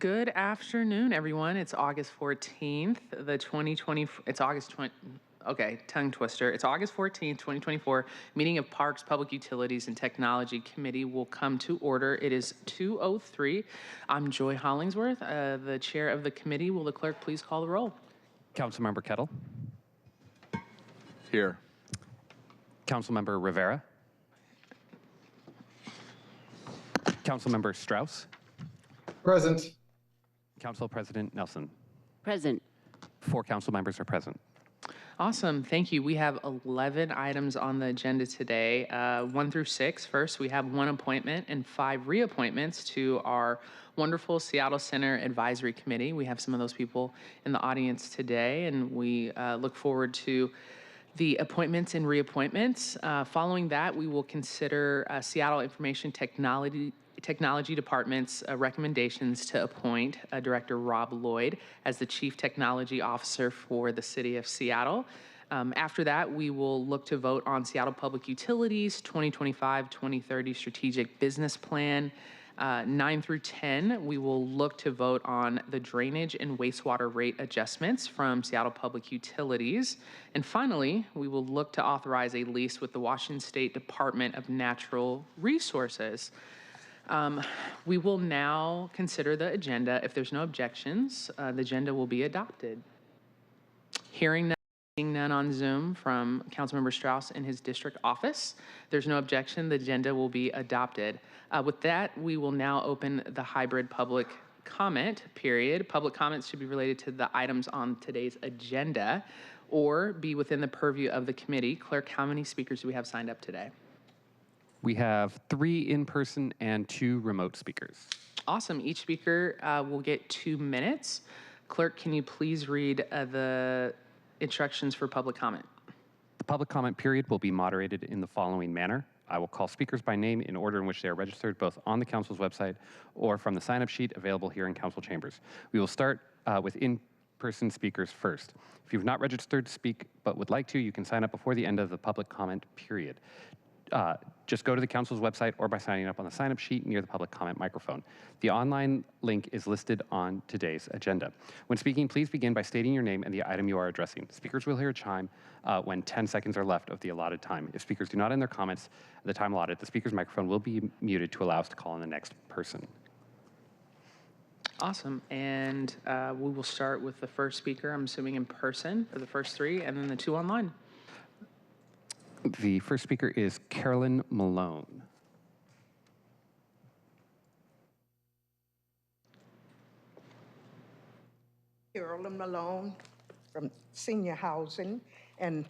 Good afternoon, everyone. It's August 14th, the 2020, it's August 20, okay, tongue twister. It's August 14th, 2024. Meeting of Parks, Public Utilities, and Technology Committee will come to order. It is 2:03. I'm Joy Hollingsworth, the chair of the committee. Will the clerk please call the roll? Councilmember Kettle. Here. Councilmember Rivera. Councilmember Strauss. Present. Council President Nelson. Present. 4 council members are present. Awesome, thank you. We have 11 items on the agenda today, 1 through 6. First, we have 1 appointment and 5 reappointments to our wonderful Seattle Center Advisory Committee. We have some of those people in the audience today, and we look forward to the appointments and reappointments. Following that, we will consider Seattle Information Technology Department's recommendations to appoint Director Rob Lloyd as the Chief Technology Officer for the City of Seattle. After that, we will look to vote on Seattle Public Utilities 2025-2030 Strategic Business Plan. 9 through 10, we will look to vote on the drainage and wastewater rate adjustments from Seattle Public Utilities. And finally, we will look to authorize a lease with the Washington State Department of Natural Resources. We will now consider the agenda. If there's no objections, the agenda will be adopted. Hearing none, seeing none on Zoom from Councilmember Strauss in his district office, there's no objection, the agenda will be adopted. With that, we will now open the hybrid public comment period. Public comments should be related to the items on today's agenda or be within the purview of the committee. Clerk, how many speakers do we have signed up today? We have 3 in-person and 2 remote speakers. Awesome. Each speaker will get 2 minutes. Clerk, can you please read the instructions for public comment? The public comment period will be moderated in the following manner. I will call speakers by name in order in which they are registered both on the council's website or from the sign-up sheet available here in council chambers. We will start with in-person speakers first. If you've not registered to speak but would like to, you can sign up before the end of the public comment period. Just go to the council's website or by signing up on the sign-up sheet near the public comment microphone. The online link is listed on today's agenda. When speaking, please begin by stating your name and the item you are addressing. Speakers will hear a chime when 10 seconds are left of the allotted time. If speakers do not end their comments at the time allotted, the speaker's microphone will be muted to allow us to call on the next person. Awesome. And we will start with the first speaker, I'm assuming in person for the first 3, and then the 2 online. The first speaker is Carolyn Malone. Carolyn Malone from Senior Housing, and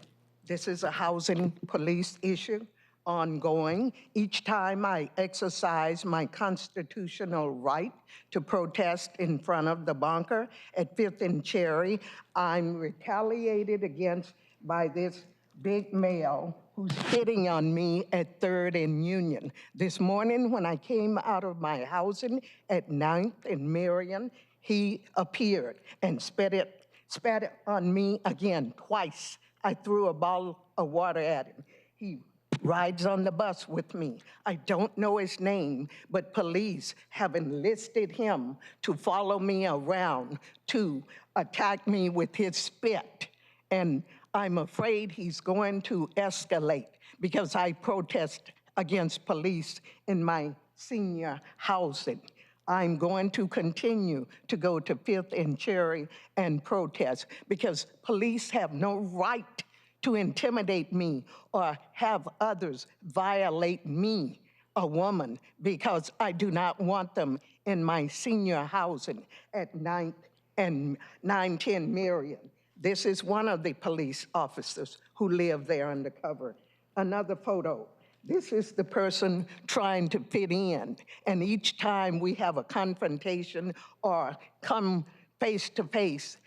this is a housing police issue ongoing. Each time I exercise my constitutional right to protest in front of the bunker at 5th and Cherry, I'm retaliated against by this big male who's hitting on me at 3rd and Union. This morning when I came out of my housing at 9th and Marion, he appeared and spat it on me again twice. I threw a bottle of water at him. He rides on the bus with me. I don't know his name, but police have enlisted him to follow me around to attack me with his spit. And I'm afraid he's going to escalate because I protest against police in my senior housing. I'm going to continue to go to 5th and Cherry and protest because police have no right to intimidate me or have others violate me, a woman, because I do not want them in my senior housing at 9th and 910 Marion. This is one of the police officers who live there undercover. Another photo. This is the person trying to fit in. And each time we have a confrontation or come face to face,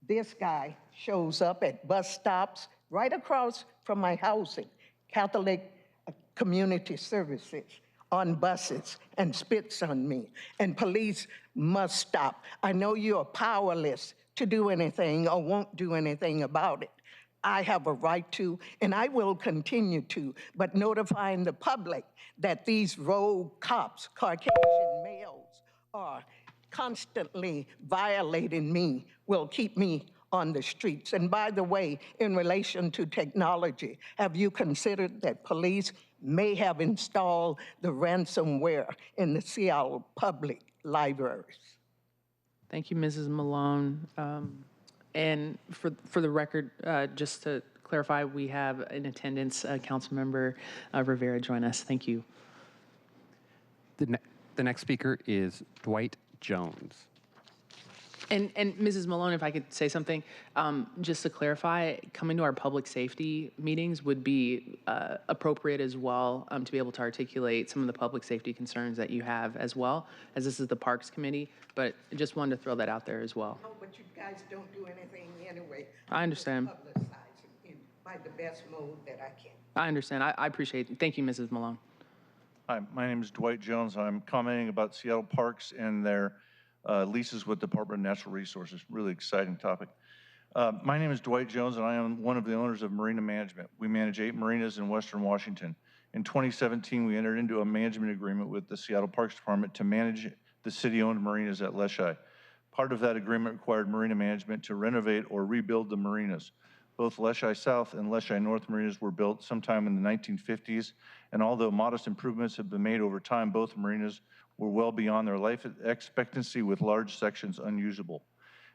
this guy shows up at bus stops right across from my housing, Catholic Community Services, on buses and spits on me. And police must stop. I know you're powerless to do anything or won't do anything about it. I have a right to, and I will continue to, but notifying the public that these rogue cops, Caucasian males, are constantly violating me will keep me on the streets. And by the way, in relation to technology, have you considered that police may have installed the ransomware in the Seattle public libraries? Thank you, Mrs. Malone. And for the record, just to clarify, we have in attendance Councilmember Rivera join us. Thank you. The next speaker is Dwight Jones. And Mrs. Malone, if I could say something, just to clarify, coming to our public safety meetings would be appropriate as well to be able to articulate some of the public safety concerns that you have as well, as this is the Parks Committee. But I just wanted to throw that out there as well. No, but you guys don't do anything anyway. I understand. Publicize it by the best mode that I can. I understand. I appreciate it. Thank you, Mrs. Malone. Hi, my name is Dwight Jones. I'm commenting about Seattle Parks and their leases with Department of Natural Resources. Really exciting topic. My name is Dwight Jones, and I am one of the owners of Marina Management. We manage 8 marinas in Western Washington. In 2017, we entered into a management agreement with the Seattle Parks Department to manage the city-owned marinas at Leschi. Part of that agreement required Marina Management to renovate or rebuild the marinas. Both Leschi South and Leschi North marinas were built sometime in the 1950s, and although modest improvements have been made over time, both marinas were well beyond their life expectancy, with large sections unusable.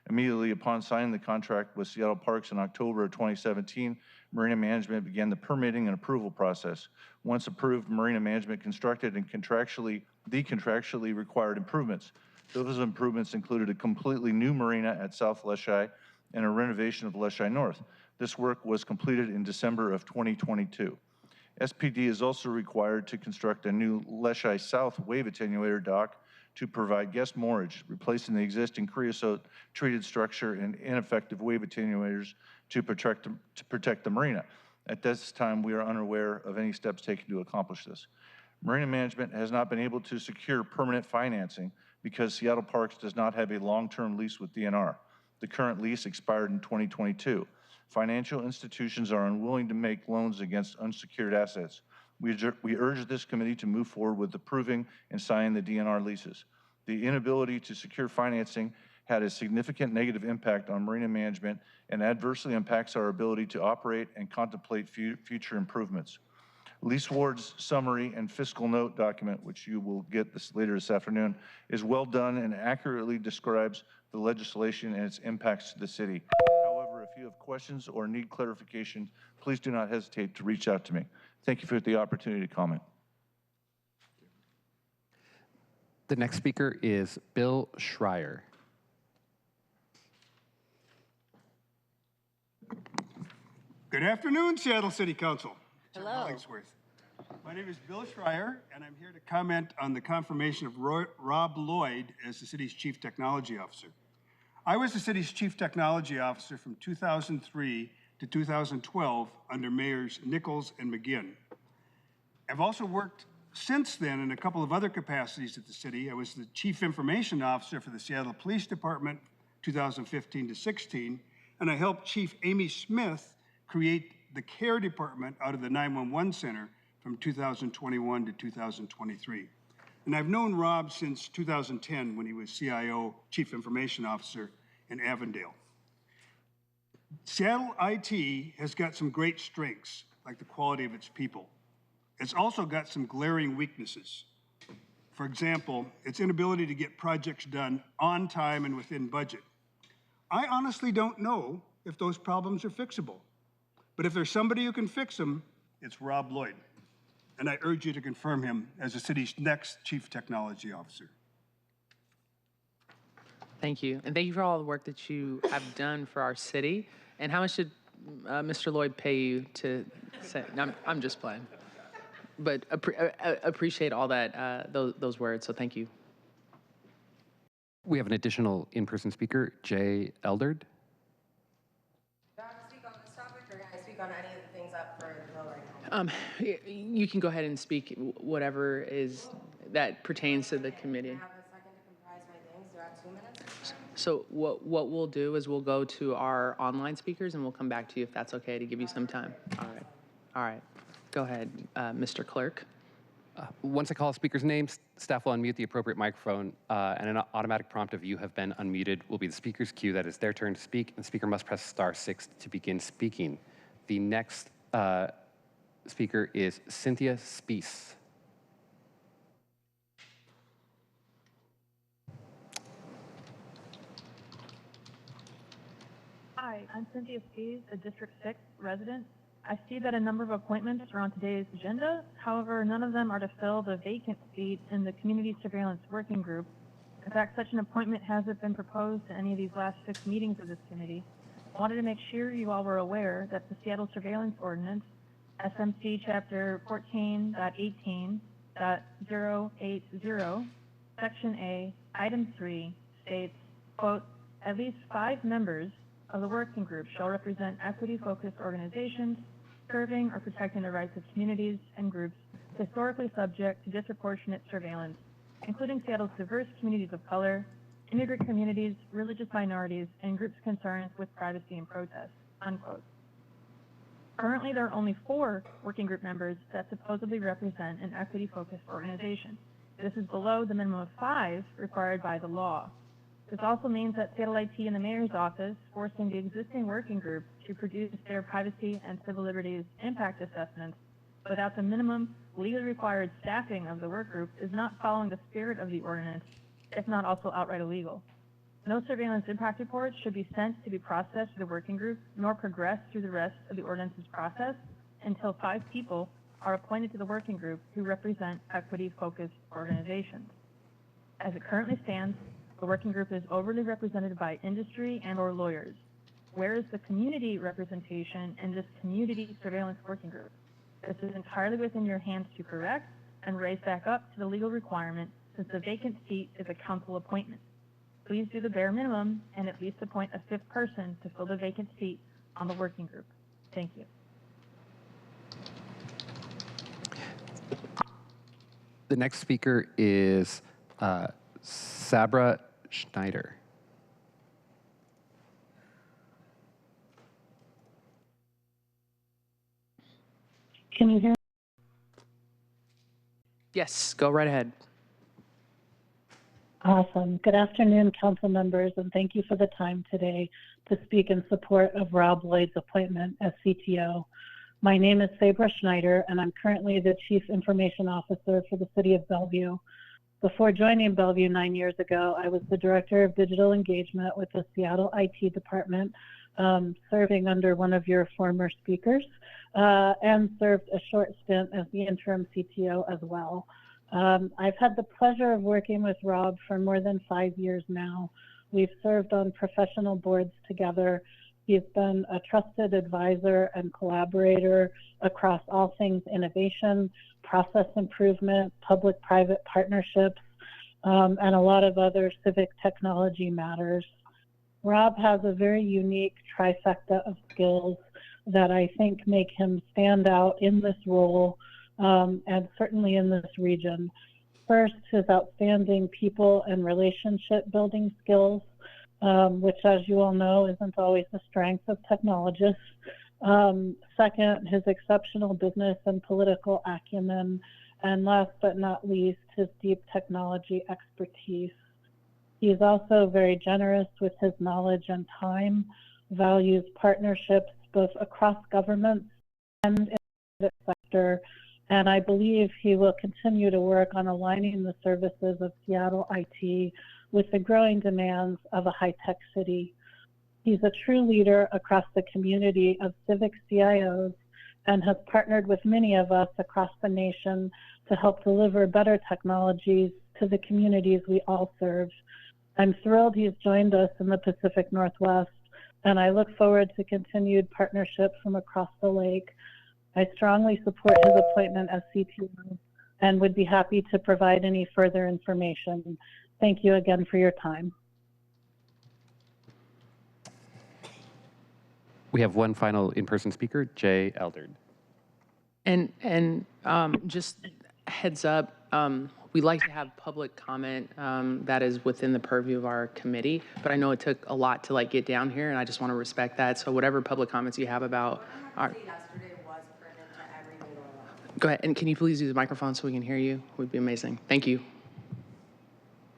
Immediately upon signing the contract with Seattle Parks in October of 2017, Marina Management began the permitting and approval process. Once approved, Marina Management constructed and the contractually required improvements. Those improvements included a completely new marina at South Leschi and a renovation of Leschi North. This work was completed in December of 2022. SPD is also required to construct a new Leschi South wave attenuator dock to provide guest moorage, replacing the existing creosote-treated structure and ineffective wave attenuators to protect the marina. At this time, we are unaware of any steps taken to accomplish this. Marina Management has not been able to secure permanent financing because Seattle Parks does not have a long-term lease with DNR. The current lease expired in 2022. Financial institutions are unwilling to make loans against unsecured assets. We urge this committee to move forward with approving and signing the DNR leases. The inability to secure financing had a significant negative impact on Marina Management and adversely impacts our ability to operate and contemplate future improvements. Lease Ward's summary and fiscal note document, which you will get later this afternoon, is well done and accurately describes the legislation and its impacts to the city. However, if you have questions or need clarification, please do not hesitate to reach out to me. Thank you for the opportunity to comment. The next speaker is Bill Schreier. Good afternoon, Seattle City Council. Hello. Hollingsworth. My name is Bill Schreier, and I'm here to comment on the confirmation of Rob Lloyd as the city's Chief Technology Officer. I was the city's Chief Technology Officer from 2003 to 2012 under Mayors Nichols and McGinn. I've also worked since then in a couple of other capacities at the city. I was the Chief Information Officer for the Seattle Police Department, 2015 to 16, and I helped Chief Amy Smith create the Care Department out of the 911 Center from 2021 to 2023. And I've known Rob since 2010 when he was CIO, Chief Information Officer in Avondale. Seattle IT has got some great strengths, like the quality of its people. It's also got some glaring weaknesses. For example, its inability to get projects done on time and within budget. I honestly don't know if those problems are fixable. But if there's somebody who can fix them, it's Rob Lloyd. And I urge you to confirm him as the city's next Chief Technology Officer. Thank you. And thank you for all the work that you have done for our city. And how much did Mr. Lloyd pay you to say? No, I'm just playing. But appreciate all that, those words, so thank you. We have an additional in-person speaker, Jay Eldard. Do I have to speak on this topic, or can I speak on any of the things up for the bill right now? You can go ahead and speak whatever is that pertains to the committee. I have a second to comprise my things. Do I have 2 minutes? So what we'll do is we'll go to our online speakers and we'll come back to you if that's okay to give you some time. All right. Go ahead, Mr. Clerk. Once I call a speaker's name, staff will unmute the appropriate microphone, and an automatic prompt of "you have been unmuted" will be the speaker's cue that it's their turn to speak, and the speaker must press *6 to begin speaking. The next speaker is Cynthia Spees. Hi, I'm Cynthia Spees, a District 6 resident. I see that a number of appointments are on today's agenda. However, none of them are to fill the vacant seat in the Community Surveillance Working Group. In fact, such an appointment hasn't been proposed to any of these last 6 meetings of this committee. I wanted to make sure you all were aware that the Seattle Surveillance Ordinance, SMC Chapter 14.18.080, Section A, Item 3, states, quote, "At least 5 members of the working group shall represent equity-focused organizations serving or protecting the rights of communities and groups historically subject to disproportionate surveillance, including Seattle's diverse communities of color, immigrant communities, religious minorities, and groups concerned with privacy and protest," unquote. Currently, there are only 4 working group members that supposedly represent an equity-focused organization. This is below the minimum of 5 required by the law. This also means that Seattle IT and the Mayor's Office forcing the existing working group to produce their privacy and civil liberties impact assessments without the minimum legally required staffing of the work group is not following the spirit of the ordinance, if not also outright illegal. No surveillance impact reports should be sent to be processed to the working group, nor progress through the rest of the ordinance's process until 5 people are appointed to the working group who represent equity-focused organizations. As it currently stands, the working group is overly represented by industry and/or lawyers. Where is the community representation in this community surveillance working group? This is entirely within your hands to correct and raise back up to the legal requirement, since the vacant seat is a council appointment. Please do the bare minimum and at least appoint a 5th person to fill the vacant seat on the working group. Thank you. The next speaker is Sabra Schneider. Can you hear me? Yes, go right ahead. Awesome. Good afternoon, council members, and thank you for the time today to speak in support of Rob Lloyd's appointment as CTO. My name is Sabra Schneider, and I'm currently the Chief Information Officer for the City of Bellevue. Before joining Bellevue 9 years ago, I was the Director of Digital Engagement with the Seattle IT Department, serving under one of your former speakers, and served a short stint as the interim CTO as well. I've had the pleasure of working with Rob for more than 5 years now. We've served on professional boards together. He's been a trusted advisor and collaborator across all things innovation, process improvement, public-private partnerships, and a lot of other civic technology matters. Rob has a very unique trifecta of skills that I think make him stand out in this role, and certainly in this region. First, his outstanding people and relationship building skills, which, as you all know, isn't always the strength of technologists. Second, his exceptional business and political acumen. And last but not least, his deep technology expertise. He is also very generous with his knowledge and time, values partnerships both across governments and in the private sector, and I believe he will continue to work on aligning the services of Seattle IT with the growing demands of a high-tech city. He's a true leader across the community of civic CIOs and has partnered with many of us across the nation to help deliver better technologies to the communities we all serve. I'm thrilled he's joined us in the Pacific Northwest, and I look forward to continued partnership from across the lake. I strongly support his appointment as CTO and would be happy to provide any further information. Thank you again for your time. We have one final in-person speaker, Jay Eldred. And just heads up, we like to have public comment that is within the purview of our committee, but I know it took a lot to get down here, and I just want to respect that. So whatever public comments you have about our... Yesterday was printed to every single one. Go ahead, and can you please use the microphone so we can hear you? Would be amazing. Thank you.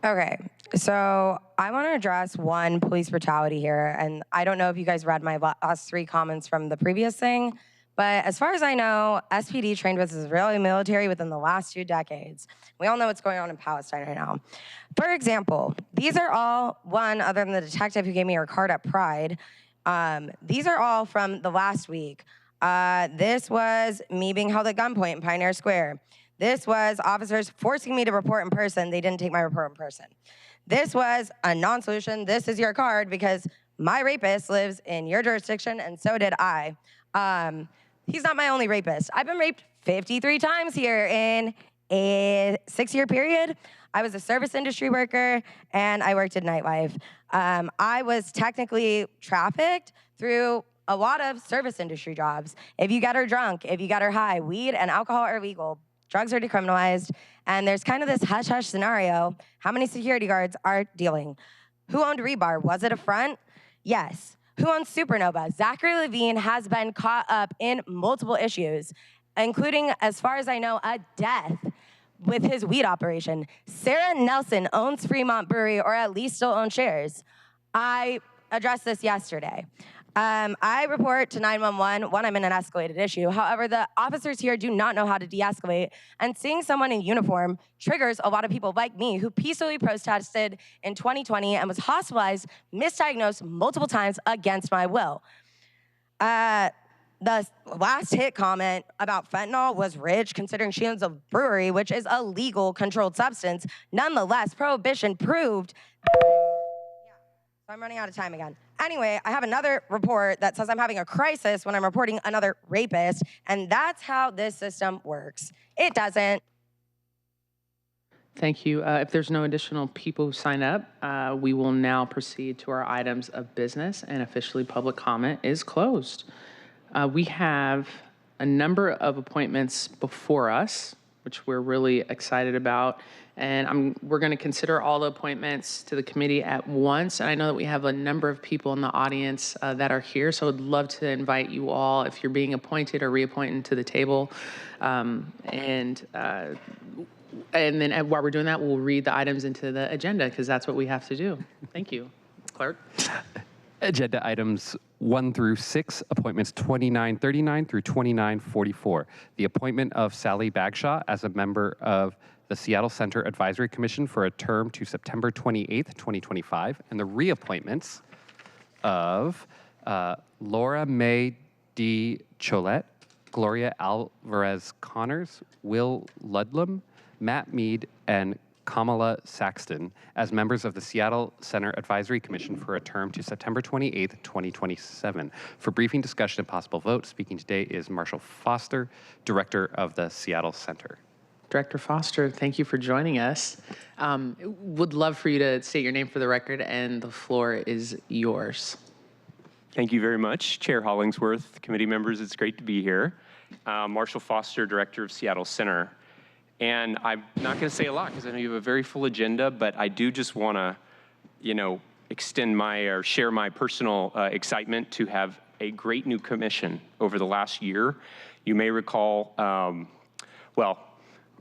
Okay, so I want to address one police brutality here, and I don't know if you guys read my last 3 comments from the previous thing, but as far as I know, SPD trained with the Israeli military within the last 2 decades. We all know what's going on in Palestine right now. For example, these are all, one, other than the detective who gave me her card at Pride, these are all from the last week. This was me being held at gunpoint in Pioneer Square. This was officers forcing me to report in person. They didn't take my report in person. This was a non-solution. This is your card because my rapist lives in your jurisdiction, and so did I. He's not my only rapist. I've been raped 53 times here in a 6-year period. I was a service industry worker, and I worked at nightlife. I was technically trafficked through a lot of service industry jobs. If you get her drunk, if you get her high, weed and alcohol are legal. Drugs are decriminalized, and there's kind of this hush-hush scenario. How many security guards are dealing? Who owned Rebar? Was it a front? Yes. Who owns Supernova? Zachary Levine has been caught up in multiple issues, including, as far as I know, a death with his weed operation. Sarah Nelson owns Fremont Brewery, or at least still owns shares. I addressed this yesterday. I report to 911 when I'm in an escalated issue. However, the officers here do not know how to de-escalate, and seeing someone in uniform triggers a lot of people like me who peacefully protested in 2020 and was hospitalized, misdiagnosed multiple times against my will. The last hit comment about fentanyl was rich, considering she owns a brewery, which is a legal controlled substance. Nonetheless, prohibition proved. So I'm running out of time again. Anyway, I have another report that says I'm having a crisis when I'm reporting another rapist, and that's how this system works. It doesn't. Thank you. If there's no additional people who sign up, we will now proceed to our items of business, and officially public comment is closed. We have a number of appointments before us, which we're really excited about. And we're going to consider all the appointments to the committee at once. And I know that we have a number of people in the audience that are here, so I'd love to invite you all, if you're being appointed or reappointed, to the table. And then while we're doing that, we'll read the items into the agenda, because that's what we have to do. Thank you. Clerk? Agenda items 1 through 6, appointments 2939 through 2944. The appointment of Sally Bagshaw as a member of the Seattle Center Advisory Commission for a term to September 28th, 2025, and the reappointments of Laura May D. Cholette, Gloria Alvarez Connors, Will Ludlam, Matt Mead, and Kamala Saxton as members of the Seattle Center Advisory Commission for a term to September 28th, 2027. For briefing, discussion, and possible vote, speaking today is Marshall Foster, Director of the Seattle Center. Director Foster, thank you for joining us. Would love for you to state your name for the record, and the floor is yours. Thank you very much, Chair Hollingsworth, committee members. It's great to be here. Marshall Foster, Director of Seattle Center. And I'm not going to say a lot because I know you have a very full agenda, but I do just want to, extend share my personal excitement to have a great new commission over the last year. You may recall, well,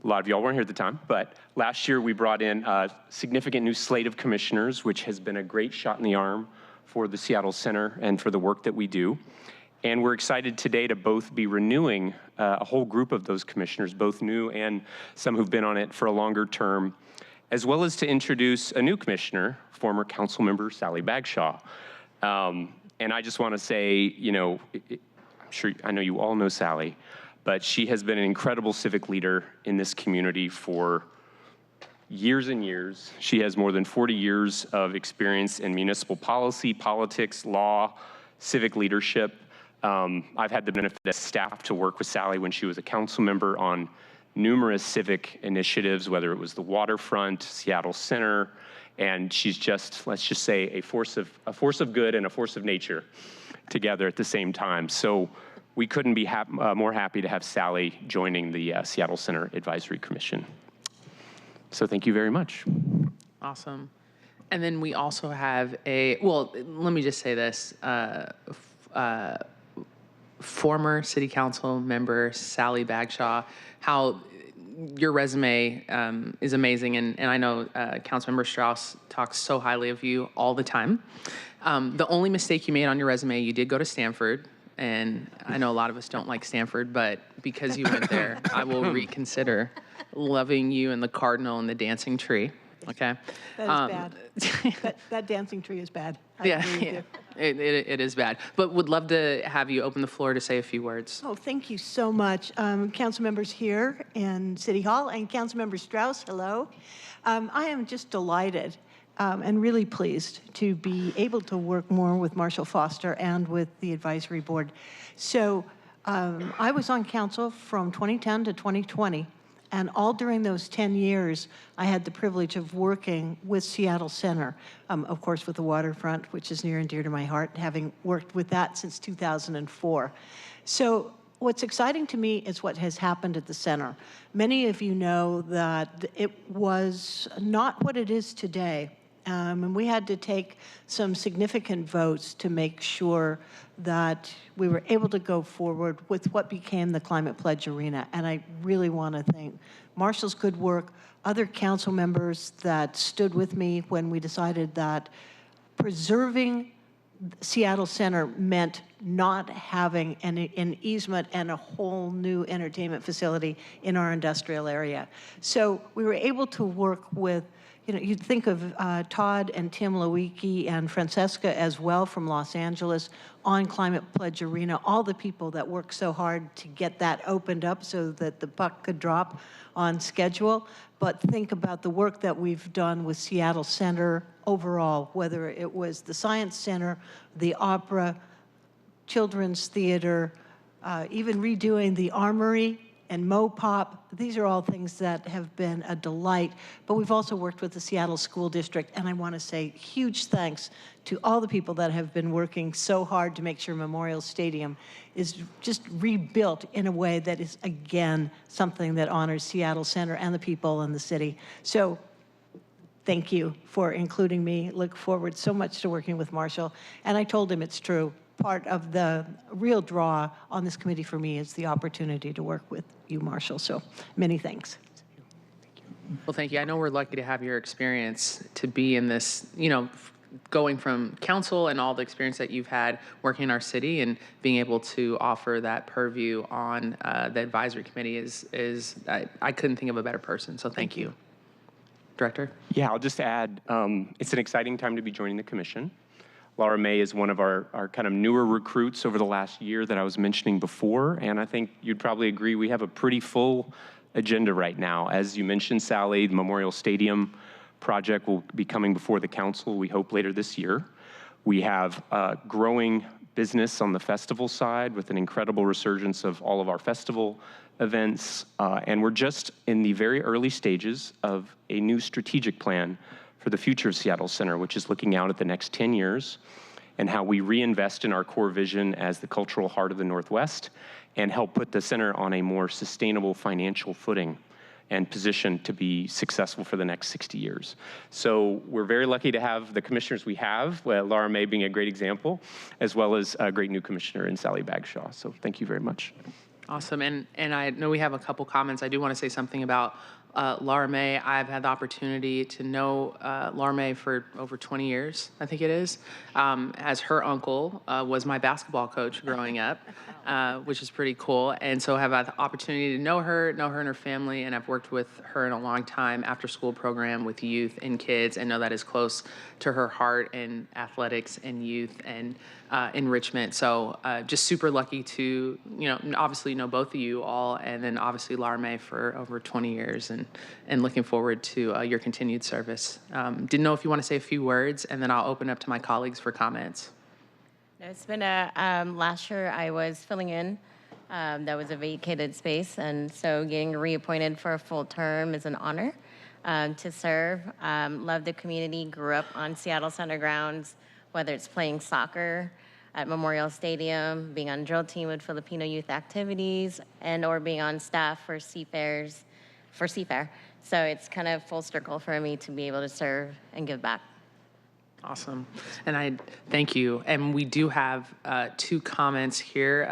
a lot of y'all weren't here at the time, but last year we brought in a significant new slate of commissioners, which has been a great shot in the arm for the Seattle Center and for the work that we do. And we're excited today to both be renewing a whole group of those commissioners, both new and some who've been on it for a longer term, as well as to introduce a new commissioner, former council member Sally Bagshaw. And I just want to say, I know you all know Sally, but she has been an incredible civic leader in this community for years and years. She has more than 40 years of experience in municipal policy, politics, law, civic leadership. I've had the benefit as staff to work with Sally when she was a council member on numerous civic initiatives, whether it was the waterfront, Seattle Center, and she's just, let's just say, a force of good and a force of nature together at the same time. So we couldn't be more happy to have Sally joining the Seattle Center Advisory Commission. So thank you very much. Awesome. And then we also have let me just say this. former city council member Sally Bagshaw, how your resume is amazing, and I know Councilmember Strauss talks so highly of you all the time. The only mistake you made on your resume, you did go to Stanford, and I know a lot of us don't like Stanford, but because you went there, I will reconsider loving you and the cardinal and the dancing tree. Okay. That is bad. That dancing tree is bad. I agree with you. It is bad. But would love to have you open the floor to say a few words. Oh, thank you so much. Council members here in City Hall and Councilmember Strauss, hello. I am just delighted and really pleased to be able to work more with Marshall Foster and with the advisory board. So I was on council from 2010 to 2020. And all during those 10 years, I had the privilege of working with Seattle Center, of course, with the waterfront, which is near and dear to my heart, having worked with that since 2004. So what's exciting to me is what has happened at the center. Many of you know that it was not what it is today. And we had to take some significant votes to make sure that we were able to go forward with what became the Climate Pledge Arena. And I really want to thank Marshall's good work, other council members that stood with me when we decided that preserving Seattle Center meant not having an easement and a whole new entertainment facility in our industrial area. So we were able to work with, you'd think of Todd and Tim Lewicki and Francesca as well from Los Angeles on Climate Pledge Arena, all the people that worked so hard to get that opened up so that the buck could drop on schedule. But think about the work that we've done with Seattle Center overall, whether it was the Science Center, the Opera, Children's Theater, even redoing the Armory and Mopop. These are all things that have been a delight. But we've also worked with the Seattle School District, and I want to say huge thanks to all the people that have been working so hard to make sure Memorial Stadium is just rebuilt in a way that is, again, something that honors Seattle Center and the people in the city. So thank you for including me. Look forward so much to working with Marshall. And I told him it's true. Part of the real draw on this committee for me is the opportunity to work with you, Marshall. So many thanks. Well, thank you. I know we're lucky to have your experience to be in this, going from council and all the experience that you've had working in our city and being able to offer that purview on the advisory committee is I couldn't think of a better person. So thank you. Director? Yeah, I'll just add, it's an exciting time to be joining the commission. Laura May is one of our kind of newer recruits over the last year that I was mentioning before, and I think you'd probably agree we have a pretty full agenda right now. As you mentioned, Sally, the Memorial Stadium project will be coming before the council, we hope, later this year. We have growing business on the festival side with an incredible resurgence of all of our festival events, and we're just in the very early stages of a new strategic plan for the future of Seattle Center, which is looking out at the next 10 years and how we reinvest in our core vision as the cultural heart of the Northwest and help put the center on a more sustainable financial footing and position to be successful for the next 60 years. So we're very lucky to have the commissioners we have, Laura May being a great example, as well as a great new commissioner in Sally Bagshaw. So thank you very much. Awesome. And I know we have a couple comments. I do want to say something about Laura May. I've had the opportunity to know Laura May for over 20 years, I think it is, as her uncle was my basketball coach growing up, which is pretty cool. And so I've had the opportunity to know her and her family, and I've worked with her in a long time after school program with youth and kids, and know that is close to her heart in athletics and youth and enrichment. So just super lucky to, obviously know both of you all, and then obviously Laura May for over 20 years, and looking forward to your continued service. Didn't know if you want to say a few words, and then I'll open up to my colleagues for comments. It's been last year I was filling in. That was a vacated space, and so getting reappointed for a full term is an honor to serve. Love the community, grew up on Seattle Center grounds, whether it's playing soccer at Memorial Stadium, being on drill team with Filipino youth activities, and or being on staff for Seafair. So it's kind of full circle for me to be able to serve and give back. Awesome. And I thank you. And we do have 2 comments here.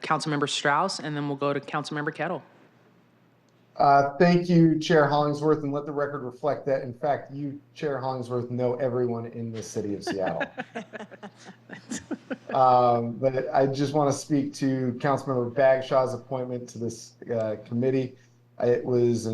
Councilmember Strauss, and then we'll go to Councilmember Kettle. Thank you, Chair Hollingsworth, and let the record reflect that, in fact, you, Chair Hollingsworth, know everyone in the city of Seattle. But I just want to speak to Councilmember Bagshaw's appointment to this committee. It was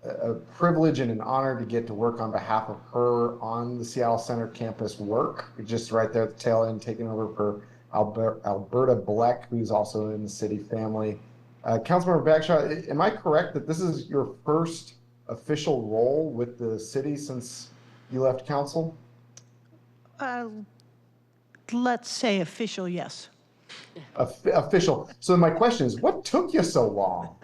a privilege and an honor to get to work on behalf of her on the Seattle Center campus work, just right there at the tail end, taking over for Alberta Bleck, who's also in the city family. Councilmember Bagshaw, am I correct that this is your first official role with the city since you left council? Let's say official, yes. Official. So my question is, what took you so long?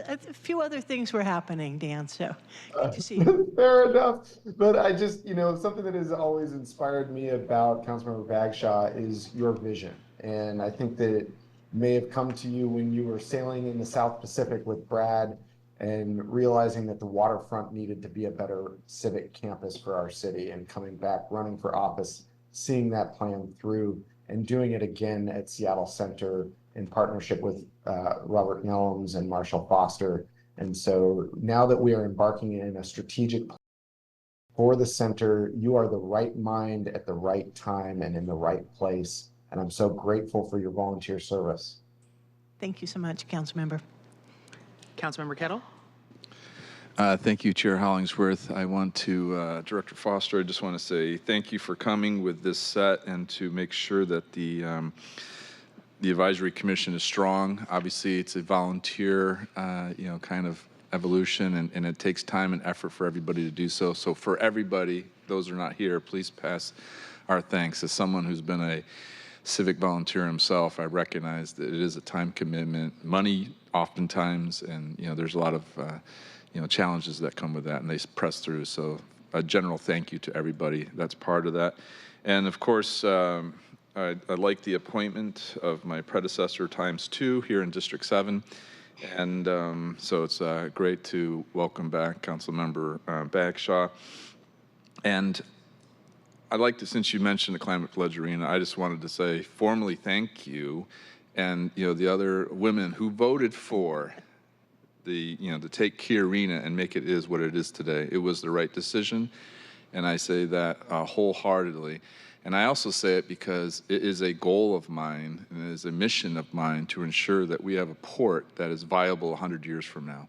A few other things were happening, Dan, so good to see you. Fair enough. But I just, something that has always inspired me about Councilmember Bagshaw is your vision. And I think that it may have come to you when you were sailing in the South Pacific with Brad and realizing that the waterfront needed to be a better civic campus for our city, and coming back, running for office, seeing that plan through, and doing it again at Seattle Center in partnership with Robert Nelms and Marshall Foster. And so now that we are embarking in a strategic plan for the center, you are the right mind at the right time and in the right place. And I'm so grateful for your volunteer service. Thank you so much, Councilmember. Councilmember Kettle. Thank you, Chair Hollingsworth. I want to, Director Foster, I just want to say thank you for coming with this set and to make sure that the advisory commission is strong. Obviously, it's a volunteer, kind of evolution, and it takes time and effort for everybody to do so. So for everybody, those who are not here, please pass our thanks. As someone who's been a civic volunteer himself, I recognize that it is a time commitment, money oftentimes, and there's a lot of challenges that come with that, and they press through. So a general thank you to everybody that's part of that. And of course, I like the appointment of my predecessor ×2 here in District 7. And so it's great to welcome back Councilmember Bagshaw. And I'd like to, since you mentioned the Climate Pledge Arena, I just wanted to say formally thank you and the other women who voted for the to take Key Arena and make it is what it is today. It was the right decision, and I say that wholeheartedly. And I also say it because it is a goal of mine and it is a mission of mine to ensure that we have a port that is viable 100 years from now.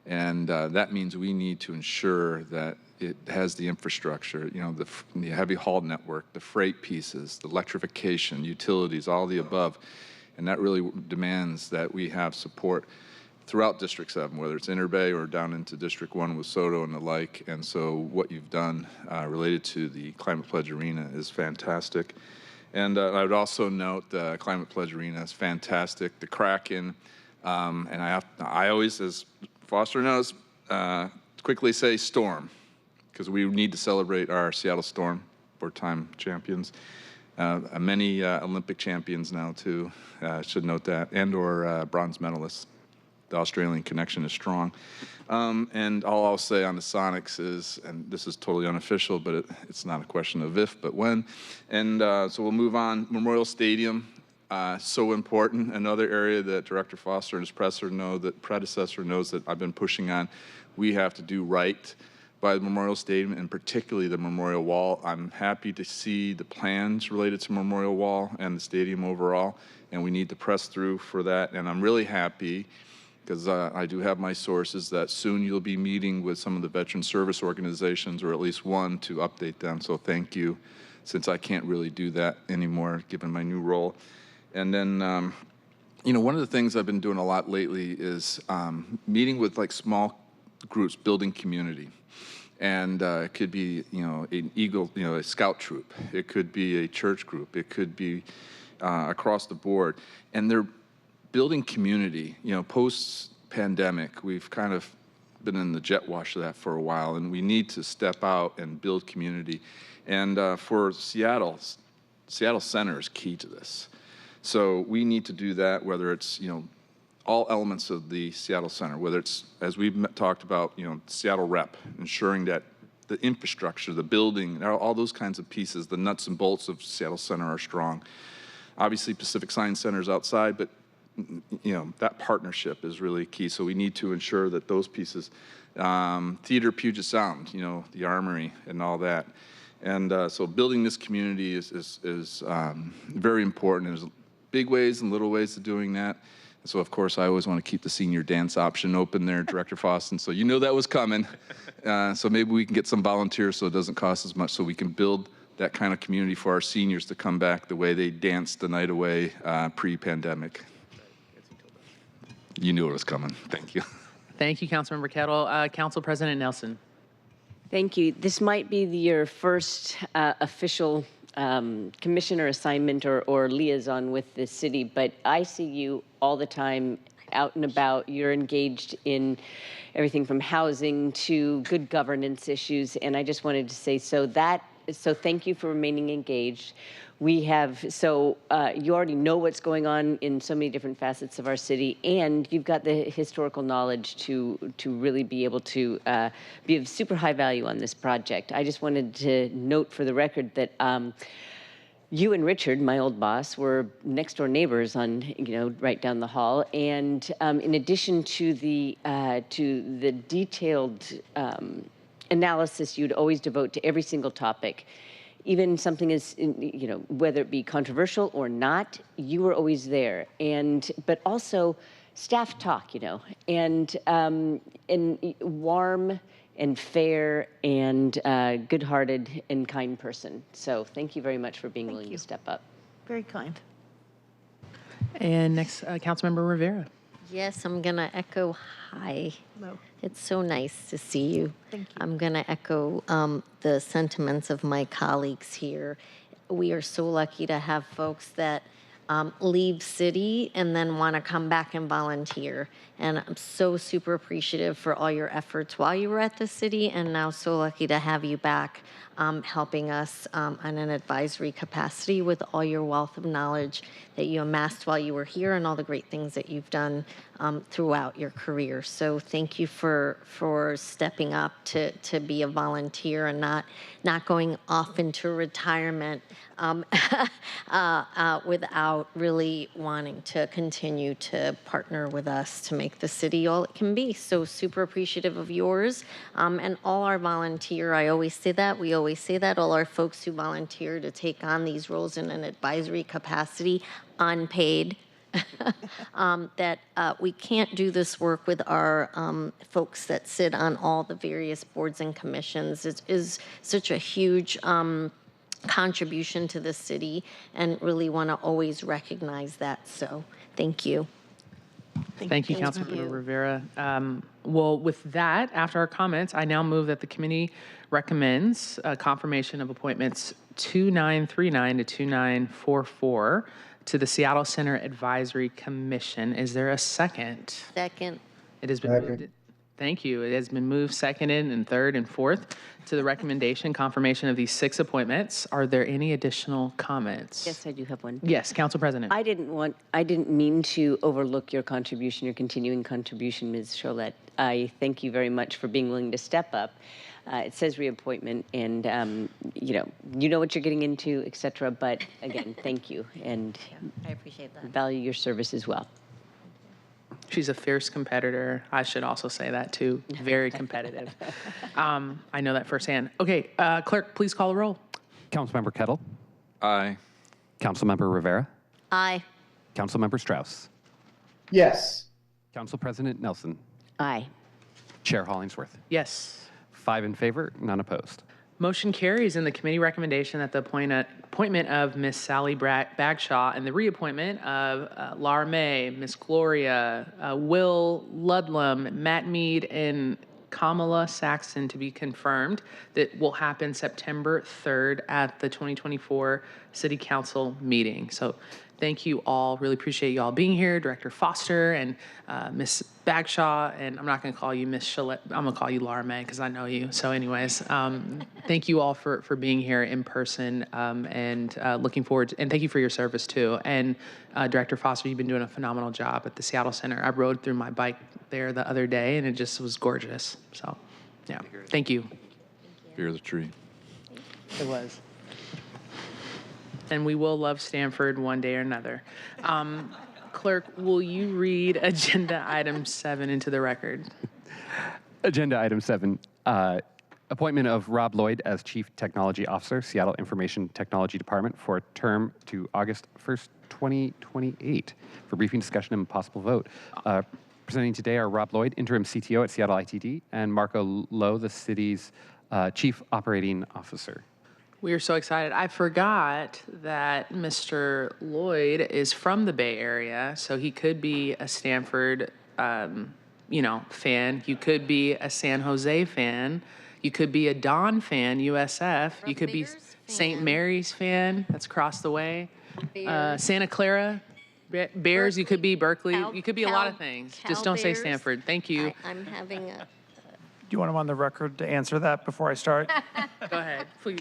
And that means we need to ensure that it has the infrastructure, the heavy haul network, the freight pieces, the electrification, utilities, all the above. And that really demands that we have support throughout District 7, whether it's Interbay or down into District 1 with Soto and the like. And so what you've done related to the Climate Pledge Arena is fantastic. And I would also note the Climate Pledge Arena is fantastic. The Kraken, and I always, as Foster knows, quickly say Storm, because we need to celebrate our Seattle Storm, four-time champions. Many Olympic champions now, too, should note that, and or bronze medalists. The Australian connection is strong. And all I'll say on the Sonics is, and this is totally unofficial, but it's not a question of if, but when. And so we'll move on. Memorial Stadium, so important. Another area that Director Foster and his predecessor knows that I've been pushing on. We have to do right by the Memorial Stadium, and particularly the Memorial Wall. I'm happy to see the plans related to Memorial Wall and the stadium overall, and we need to press through for that. And I'm really happy, because I do have my sources, that soon you'll be meeting with some of the veteran service organizations, or at least one, to update them. So thank you, since I can't really do that anymore, given my new role. And then, one of the things I've been doing a lot lately is meeting with small groups, building community. And it could be, an Eagle, a scout troop. It could be a church group. It could be across the board. And they're building community. Post-pandemic, we've kind of been in the jet wash of that for a while, and we need to step out and build community. And for Seattle Center is key to this. So we need to do that, whether it's, all elements of the Seattle Center, whether it's, as we've talked about, Seattle Rep, ensuring that the infrastructure, the building, all those kinds of pieces, the nuts and bolts of Seattle Center are strong. Obviously, Pacific Science Center is outside, but that partnership is really key. So we need to ensure that those pieces, theater, Puget Sound, the Armory and all that. And so building this community is very important. There's big ways and little ways of doing that. And so, of course, I always want to keep the senior dance option open there, Director Foston. So that was coming. So maybe we can get some volunteers so it doesn't cost as much, so we can build that kind of community for our seniors to come back the way they danced the night away pre-pandemic. You knew it was coming. Thank you. Thank you, Councilmember Kettle. Council President Nelson. Thank you. This might be your first official commissioner assignment or liaison with the city, but I see you all the time out and about. You're engaged in everything from housing to good governance issues, and I just wanted to say so thank you for remaining engaged. You already know what's going on in so many different facets of our city, and you've got the historical knowledge to really be able to be of super high value on this project. I just wanted to note for the record that you and Richard, my old boss, were next door neighbors on, right down the hall. And in addition to the detailed analysis you'd always devote to every single topic, even something as, whether it be controversial or not, you were always there. But also staff talk, and warm and fair and good-hearted and kind person. So thank you very much for being willing to step up. Very kind. And next, Councilmember Rivera. Yes, I'm going to echo hi. Hello. It's so nice to see you. Thank you. I'm going to echo the sentiments of my colleagues here. We are so lucky to have folks that leave city and then want to come back and volunteer. And I'm so super appreciative for all your efforts while you were at the city, and now so lucky to have you back helping us on an advisory capacity with all your wealth of knowledge that you amassed while you were here and all the great things that you've done throughout your career. So thank you for stepping up to be a volunteer and not going off into retirement without really wanting to continue to partner with us to make the city all it can be. So super appreciative of yours and all our volunteer. I always say that. We always say that. All our folks who volunteer to take on these roles in an advisory capacity, unpaid. That we can't do this work with our folks that sit on all the various boards and commissions. It is such a huge contribution to the city, and really want to always recognize that. So thank you. Thank you, Councilmember Rivera. Well, with that, after our comments, I now move that the committee recommends confirmation of appointments 2939 to 2944 to the Seattle Center Advisory Commission. Is there a second? Second. It has been moved. Thank you. It has been moved, seconded, and third and fourth to the recommendation confirmation of these 6 appointments. Are there any additional comments? Yes, I do have one. Yes, Council President. I didn't mean to overlook your contribution, your continuing contribution, Ms. Cholette. I thank you very much for being willing to step up. It says reappointment, and you know what you're getting into, et cetera. But again, thank you, and I appreciate that. value your service as well. She's a fierce competitor. I should also say that too. Very competitive. I know that firsthand. Okay, clerk, please call the roll. Councilmember Kettle. Aye. Councilmember Rivera. Aye. Councilmember Strauss. Yes. Council President Nelson. Aye. Chair Hollingsworth. Yes. 5 in favor, none opposed. Motion carries, and the committee recommendation that the appointment of Miss Sally Bagshaw and the reappointment of Laura May, Miss Gloria, Will Ludlam, Matt Mead, and Kamala Saxon to be confirmed. That will happen September 3rd at the 2024 City Council meeting. So thank you all. Really appreciate you all being here. Director Foster and Miss Bagshaw, and I'm not going to call you Miss Cholette. I'm going to call you Laura May because I know you. So anyways, thank you all for being here in person and looking forward to, and thank you for your service too. And Director Foster, you've been doing a phenomenal job at the Seattle Center. I rode through my bike there the other day and it just was gorgeous. So yeah, thank you. Thank you. Fear the tree. It was. And we will love Stanford one day or another. Clerk, will you read agenda item 7 into the record? Agenda item 7, appointment of Rob Lloyd as Chief Technology Officer, Seattle Information Technology Department for a term to August 1st, 2028. For briefing, discussion, and possible vote. Presenting today are Rob Lloyd, Interim CTO at Seattle ITD, and Marco Lowe, the city's Chief Operating Officer. We are so excited. I forgot that Mr. Lloyd is from the Bay Area, so he could be a Stanford, fan. You could be a San Jose fan. You could be a Don fan, USF. You could be St. Mary's fan. That's across the way. Santa Clara. Bears. You could be Berkeley. You could be a lot of things. Just don't say Stanford. Thank you. I'm having a... Do you want him on the record to answer that before I start? Go ahead, please.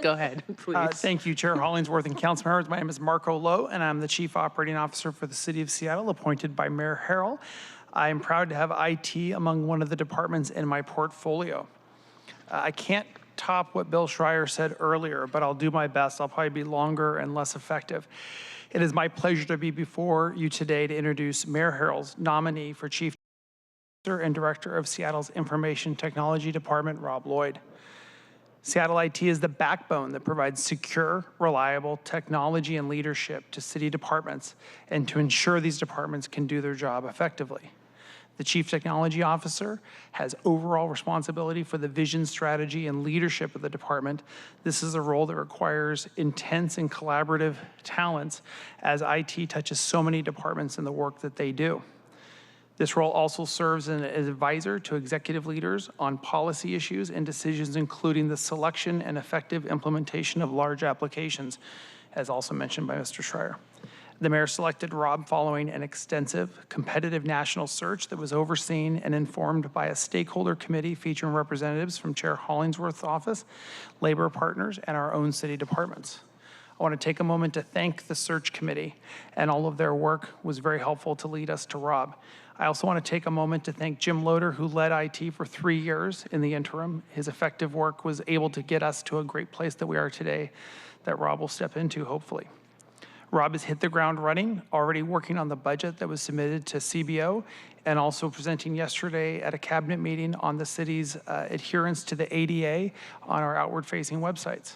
Go ahead, please. Thank you, Chair Hollingsworth and council members. My name is Marco Lowe, and I'm the Chief Operating Officer for the City of Seattle, appointed by Mayor Harrell. I am proud to have IT among one of the departments in my portfolio. I can't top what Bill Schreier said earlier, but I'll do my best. I'll probably be longer and less effective. It is my pleasure to be before you today to introduce Mayor Harrell's nominee for Chief and Director of Seattle's Information Technology Department, Rob Lloyd. Seattle IT is the backbone that provides secure, reliable technology and leadership to city departments and to ensure these departments can do their job effectively. The Chief Technology Officer has overall responsibility for the vision, strategy, and leadership of the department. This is a role that requires intense and collaborative talents as IT touches so many departments in the work that they do. This role also serves as an advisor to executive leaders on policy issues and decisions, including the selection and effective implementation of large applications, as also mentioned by Mr. Schreier. The mayor selected Rob following an extensive, competitive national search that was overseen and informed by a stakeholder committee featuring representatives from Chair Hollingsworth's office, labor partners, and our own city departments. I want to take a moment to thank the search committee, and all of their work was very helpful to lead us to Rob. I also want to take a moment to thank Jim Loader, who led IT for 3 years in the interim. His effective work was able to get us to a great place that we are today, that Rob will step into, hopefully. Rob has hit the ground running, already working on the budget that was submitted to CBO, and also presenting yesterday at a cabinet meeting on the city's adherence to the ADA on our outward-facing websites.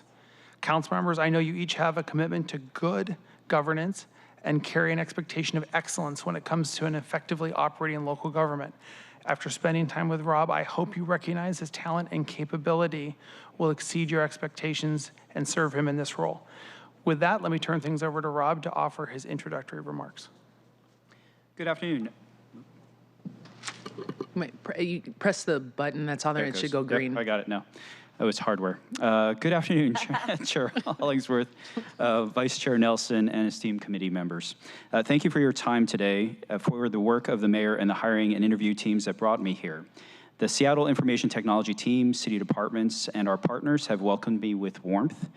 Council members, I know you each have a commitment to good governance and carry an expectation of excellence when it comes to an effectively operating local government. After spending time with Rob, I hope you recognize his talent and capability will exceed your expectations and serve him in this role. With that, let me turn things over to Rob to offer his introductory remarks. Good afternoon. You press the button that's on there, it should go green. Yep, I got it now. That was hardware. Good afternoon, Chair Hollingsworth, Vice Chair Nelson, and esteemed committee members. Thank you for your time today, for the work of the mayor and the hiring and interview teams that brought me here. The Seattle Information Technology team, city departments, and our partners have welcomed me with warmth.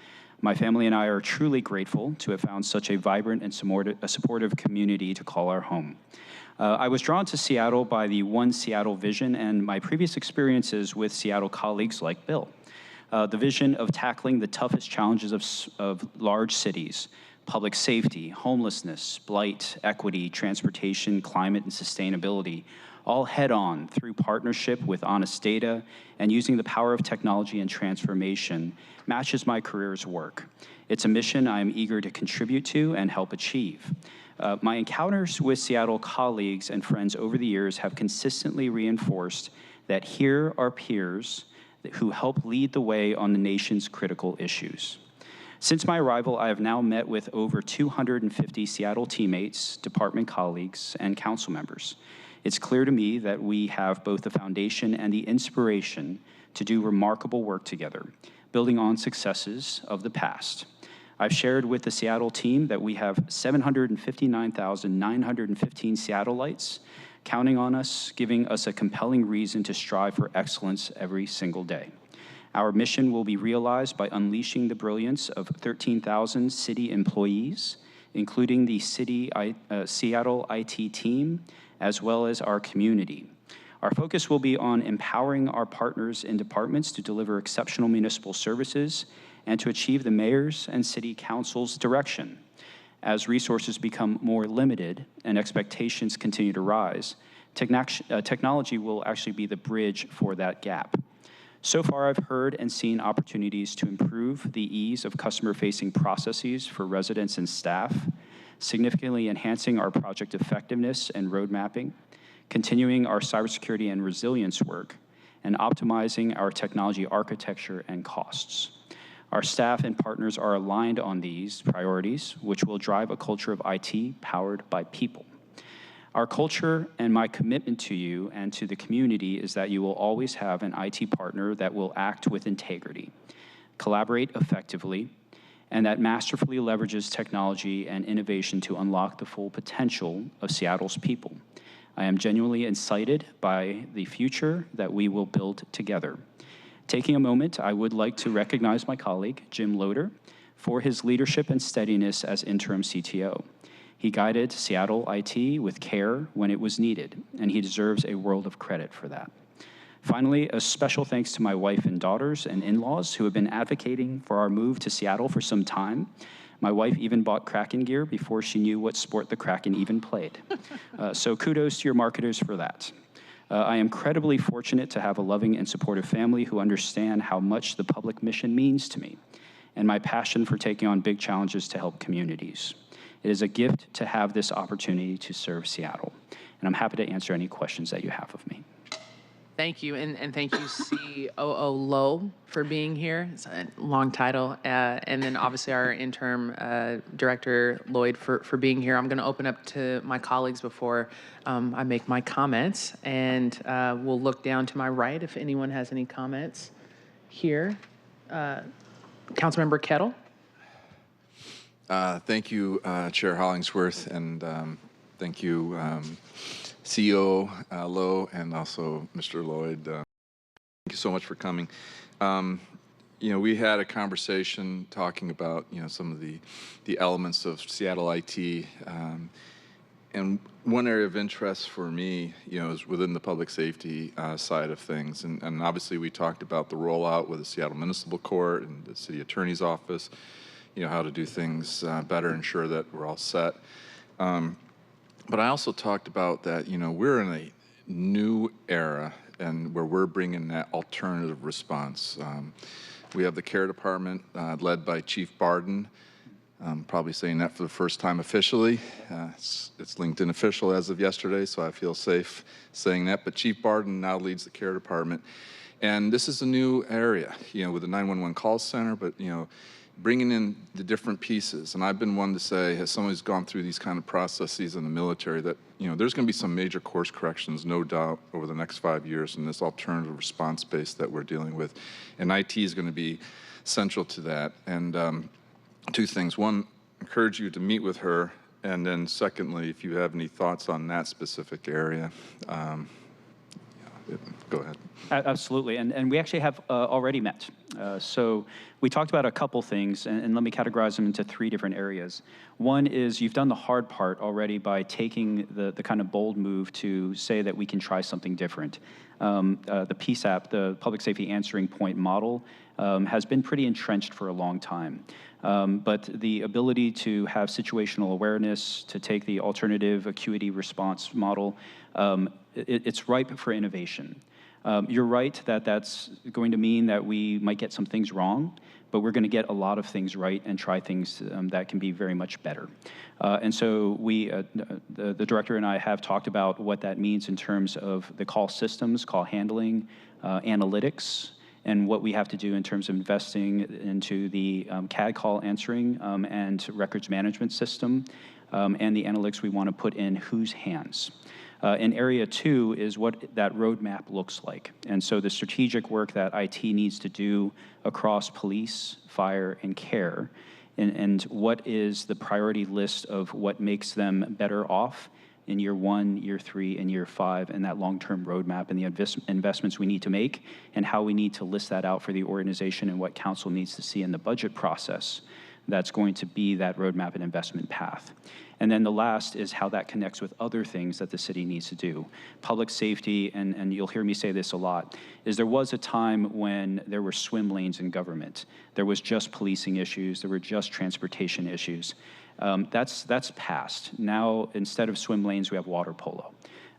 My family and I are truly grateful to have found such a vibrant and supportive community to call our home. I was drawn to Seattle by the One Seattle vision and my previous experiences with Seattle colleagues like Bill. The vision of tackling the toughest challenges of large cities, public safety, homelessness, blight, equity, transportation, climate, and sustainability, all head-on through partnership with honest data and using the power of technology and transformation matches my career's work. It's a mission I am eager to contribute to and help achieve. My encounters with Seattle colleagues and friends over the years have consistently reinforced that here are peers who help lead the way on the nation's critical issues. Since my arrival, I have now met with over 250 Seattle teammates, department colleagues, and council members. It's clear to me that we have both the foundation and the inspiration to do remarkable work together, building on successes of the past. I've shared with the Seattle team that we have 759,915 Seattleites counting on us, giving us a compelling reason to strive for excellence every single day. Our mission will be realized by unleashing the brilliance of 13,000 city employees, including the Seattle IT team, as well as our community. Our focus will be on empowering our partners in departments to deliver exceptional municipal services and to achieve the mayor's and city council's direction. As resources become more limited and expectations continue to rise, technology will actually be the bridge for that gap. So far, I've heard and seen opportunities to improve the ease of customer-facing processes for residents and staff, significantly enhancing our project effectiveness and road mapping, continuing our cybersecurity and resilience work, and optimizing our technology architecture and costs. Our staff and partners are aligned on these priorities, which will drive a culture of IT powered by people. Our culture and my commitment to you and to the community is that you will always have an IT partner that will act with integrity, collaborate effectively, and that masterfully leverages technology and innovation to unlock the full potential of Seattle's people. I am genuinely excited by the future that we will build together. Taking a moment, I would like to recognize my colleague, Jim Loader, for his leadership and steadiness as interim CTO. He guided Seattle IT with care when it was needed, and he deserves a world of credit for that. Finally, a special thanks to my wife and daughters and in-laws who have been advocating for our move to Seattle for some time. My wife even bought Kraken gear before she knew what sport the Kraken even played. So kudos to your marketers for that. I am incredibly fortunate to have a loving and supportive family who understand how much the public mission means to me and my passion for taking on big challenges to help communities. It is a gift to have this opportunity to serve Seattle, and I'm happy to answer any questions that you have of me. Thank you, and thank you, COO Lowe, for being here. It's a long title. And then obviously our interim director, Lloyd, for being here. I'm going to open up to my colleagues before I make my comments, and we'll look down to my right if anyone has any comments here. Councilmember Kettle. Thank you, Chair Hollingsworth, and thank you, CEO Lowe, and also Mr. Lloyd. Thank you so much for coming. We had a conversation talking about, some of the elements of Seattle IT, and one area of interest for me, is within the public safety side of things. And obviously, we talked about the rollout with the Seattle Municipal Court and the City Attorney's Office, how to do things better, ensure that we're all set. But I also talked about that, we're in a new era and where we're bringing that alternative response. We have the care department led by Chief Barden. I'm probably saying that for the first time officially. It's LinkedIn official as of yesterday, so I feel safe saying that. But Chief Barden now leads the care department. And this is a new area, with the 911 call center, but, bringing in the different pieces. And I've been one to say, as someone who's gone through these kind of processes in the military, that there's going to be some major course corrections, no doubt, over the next 5 years in this alternative response base that we're dealing with. And IT is going to be central to that. And two things. One, encourage you to meet with her. And then secondly, if you have any thoughts on that specific area, go ahead. Absolutely, and we actually have already met. So we talked about a couple things, and let me categorize them into 3 different areas. One is you've done the hard part already by taking the kind of bold move to say that we can try something different. The PSAP, the Public Safety Answering Point model, has been pretty entrenched for a long time. But the ability to have situational awareness, to take the alternative acuity response model, it's ripe for innovation. You're right that that's going to mean that we might get some things wrong, but we're going to get a lot of things right and try things that can be very much better. And so the director and I have talked about what that means in terms of the call systems, call handling, analytics, and what we have to do in terms of investing into the CAD call answering and records management system, and the analytics we want to put in whose hands. And area 2 is what that roadmap looks like. And so the strategic work that IT needs to do across police, fire, and care, and what is the priority list of what makes them better off in year 1, year 3, and year 5, and that long-term roadmap and the investments we need to make, and how we need to list that out for the organization and what council needs to see in the budget process. that's going to be that roadmap and investment path. And then the last is how that connects with other things that the city needs to do. Public safety, and you'll hear me say this a lot, is there was a time when there were swim lanes in government. There was just policing issues, there were just transportation issues. That's past. Now, instead of swim lanes, we have water polo.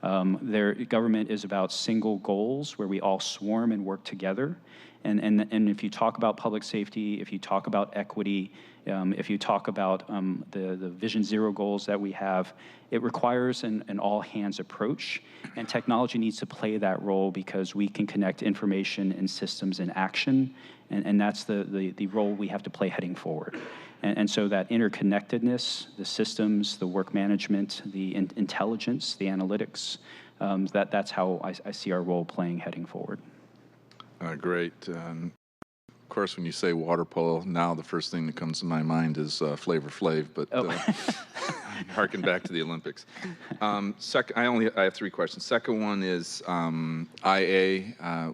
Government is about single goals where we all swarm and work together. And if you talk about public safety, if you talk about equity, if you talk about the Vision Zero goals that we have, it requires an all-hands approach, and technology needs to play that role because we can connect information and systems in action, and that's the role we have to play heading forward. And so that interconnectedness, the systems, the work management, the intelligence, the analytics, that's how I see our role playing heading forward. Great. Of course, when you say water polo, now the first thing that comes to my mind is Flavor Flav, but harken back to the Olympics. I have three questions. Second one is IA. I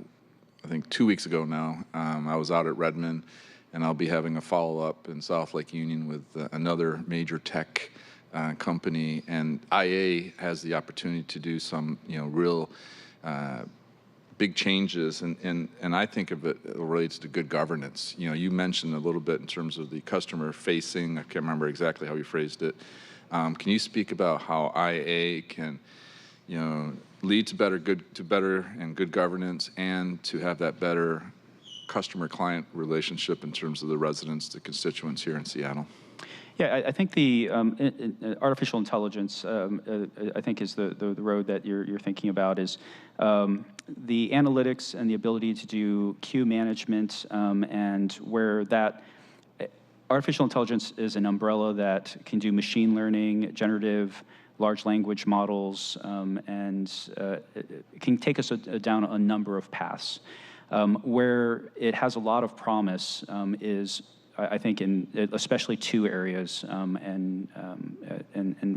think 2 weeks ago now, I was out at Redmond, and I'll be having a follow-up in South Lake Union with another major tech company, and IA has the opportunity to do some, real big changes, and I think of it relates to good governance. You mentioned a little bit in terms of the customer facing. I can't remember exactly how you phrased it. Can you speak about how IA can, lead to better and good governance, and to have that better customer-client relationship in terms of the residents, the constituents here in Seattle? Yeah, I think the artificial intelligence, I think, is the road that you're thinking about, is the analytics and the ability to do queue management, and where that artificial intelligence is an umbrella that can do machine learning, generative large language models, and it can take us down a number of paths. Where it has a lot of promise is, I think, in especially two areas, and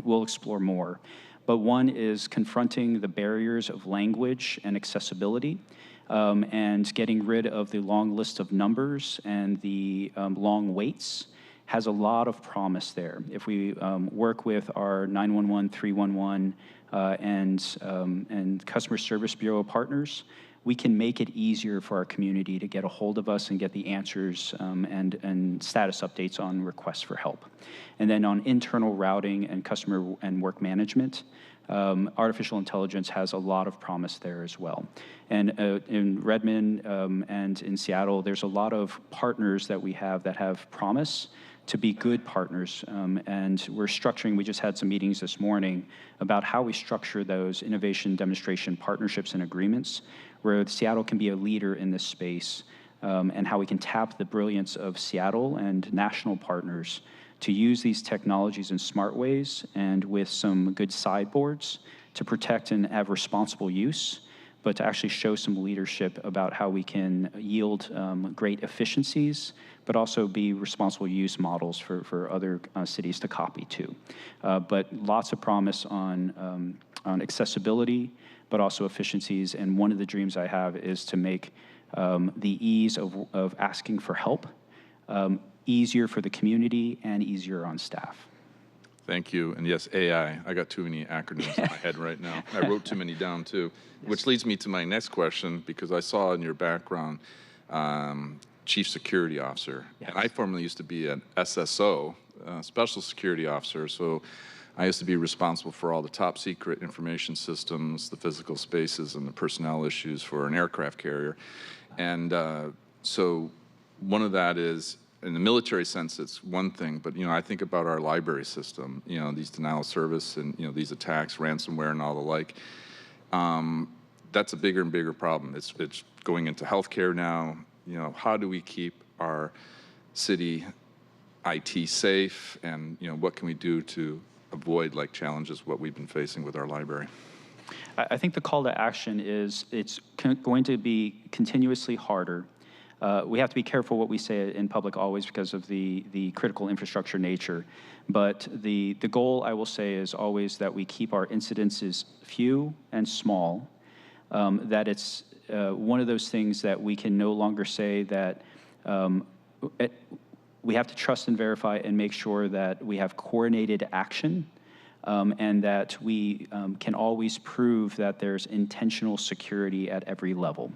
we'll explore more. But one is confronting the barriers of language and accessibility, and getting rid of the long list of numbers and the long waits has a lot of promise there. If we work with our 911, 311, and customer service bureau partners, we can make it easier for our community to get a hold of us and get the answers and status updates on requests for help. And then on internal routing and customer and work management, artificial intelligence has a lot of promise there as well. And in Redmond and in Seattle, there's a lot of partners that we have that have promise to be good partners, and we're structuring, we just had some meetings this morning about how we structure those innovation demonstration partnerships and agreements, where Seattle can be a leader in this space, and how we can tap the brilliance of Seattle and national partners to use these technologies in smart ways and with some good sideboards to protect and have responsible use, but to actually show some leadership about how we can yield great efficiencies, but also be responsible use models for other cities to copy too. But lots of promise on accessibility, but also efficiencies. And one of the dreams I have is to make the ease of asking for help easier for the community and easier on staff. Thank you. And yes, AI. I got too many acronyms in my head right now. I wrote too many down too, which leads me to my next question, because I saw in your background Chief Security Officer. Yes. And I formerly used to be an SSO, Special Security Officer. So I used to be responsible for all the top secret information systems, the physical spaces, and the personnel issues for an aircraft carrier. And so one of that is, in the military sense, it's one thing, but I think about our library system, these denial of service and these attacks, ransomware, and all the like. That's a bigger and bigger problem. It's going into healthcare now. How do we keep our city IT safe, and what can we do to avoid challenges what we've been facing with our library? I think the call to action is it's going to be continuously harder. We have to be careful what we say in public always because of the critical infrastructure nature. But the goal, I will say, is always that we keep our incidences few and small, that it's one of those things that we can no longer say that we have to trust and verify and make sure that we have coordinated action and that we can always prove that there's intentional security at every level.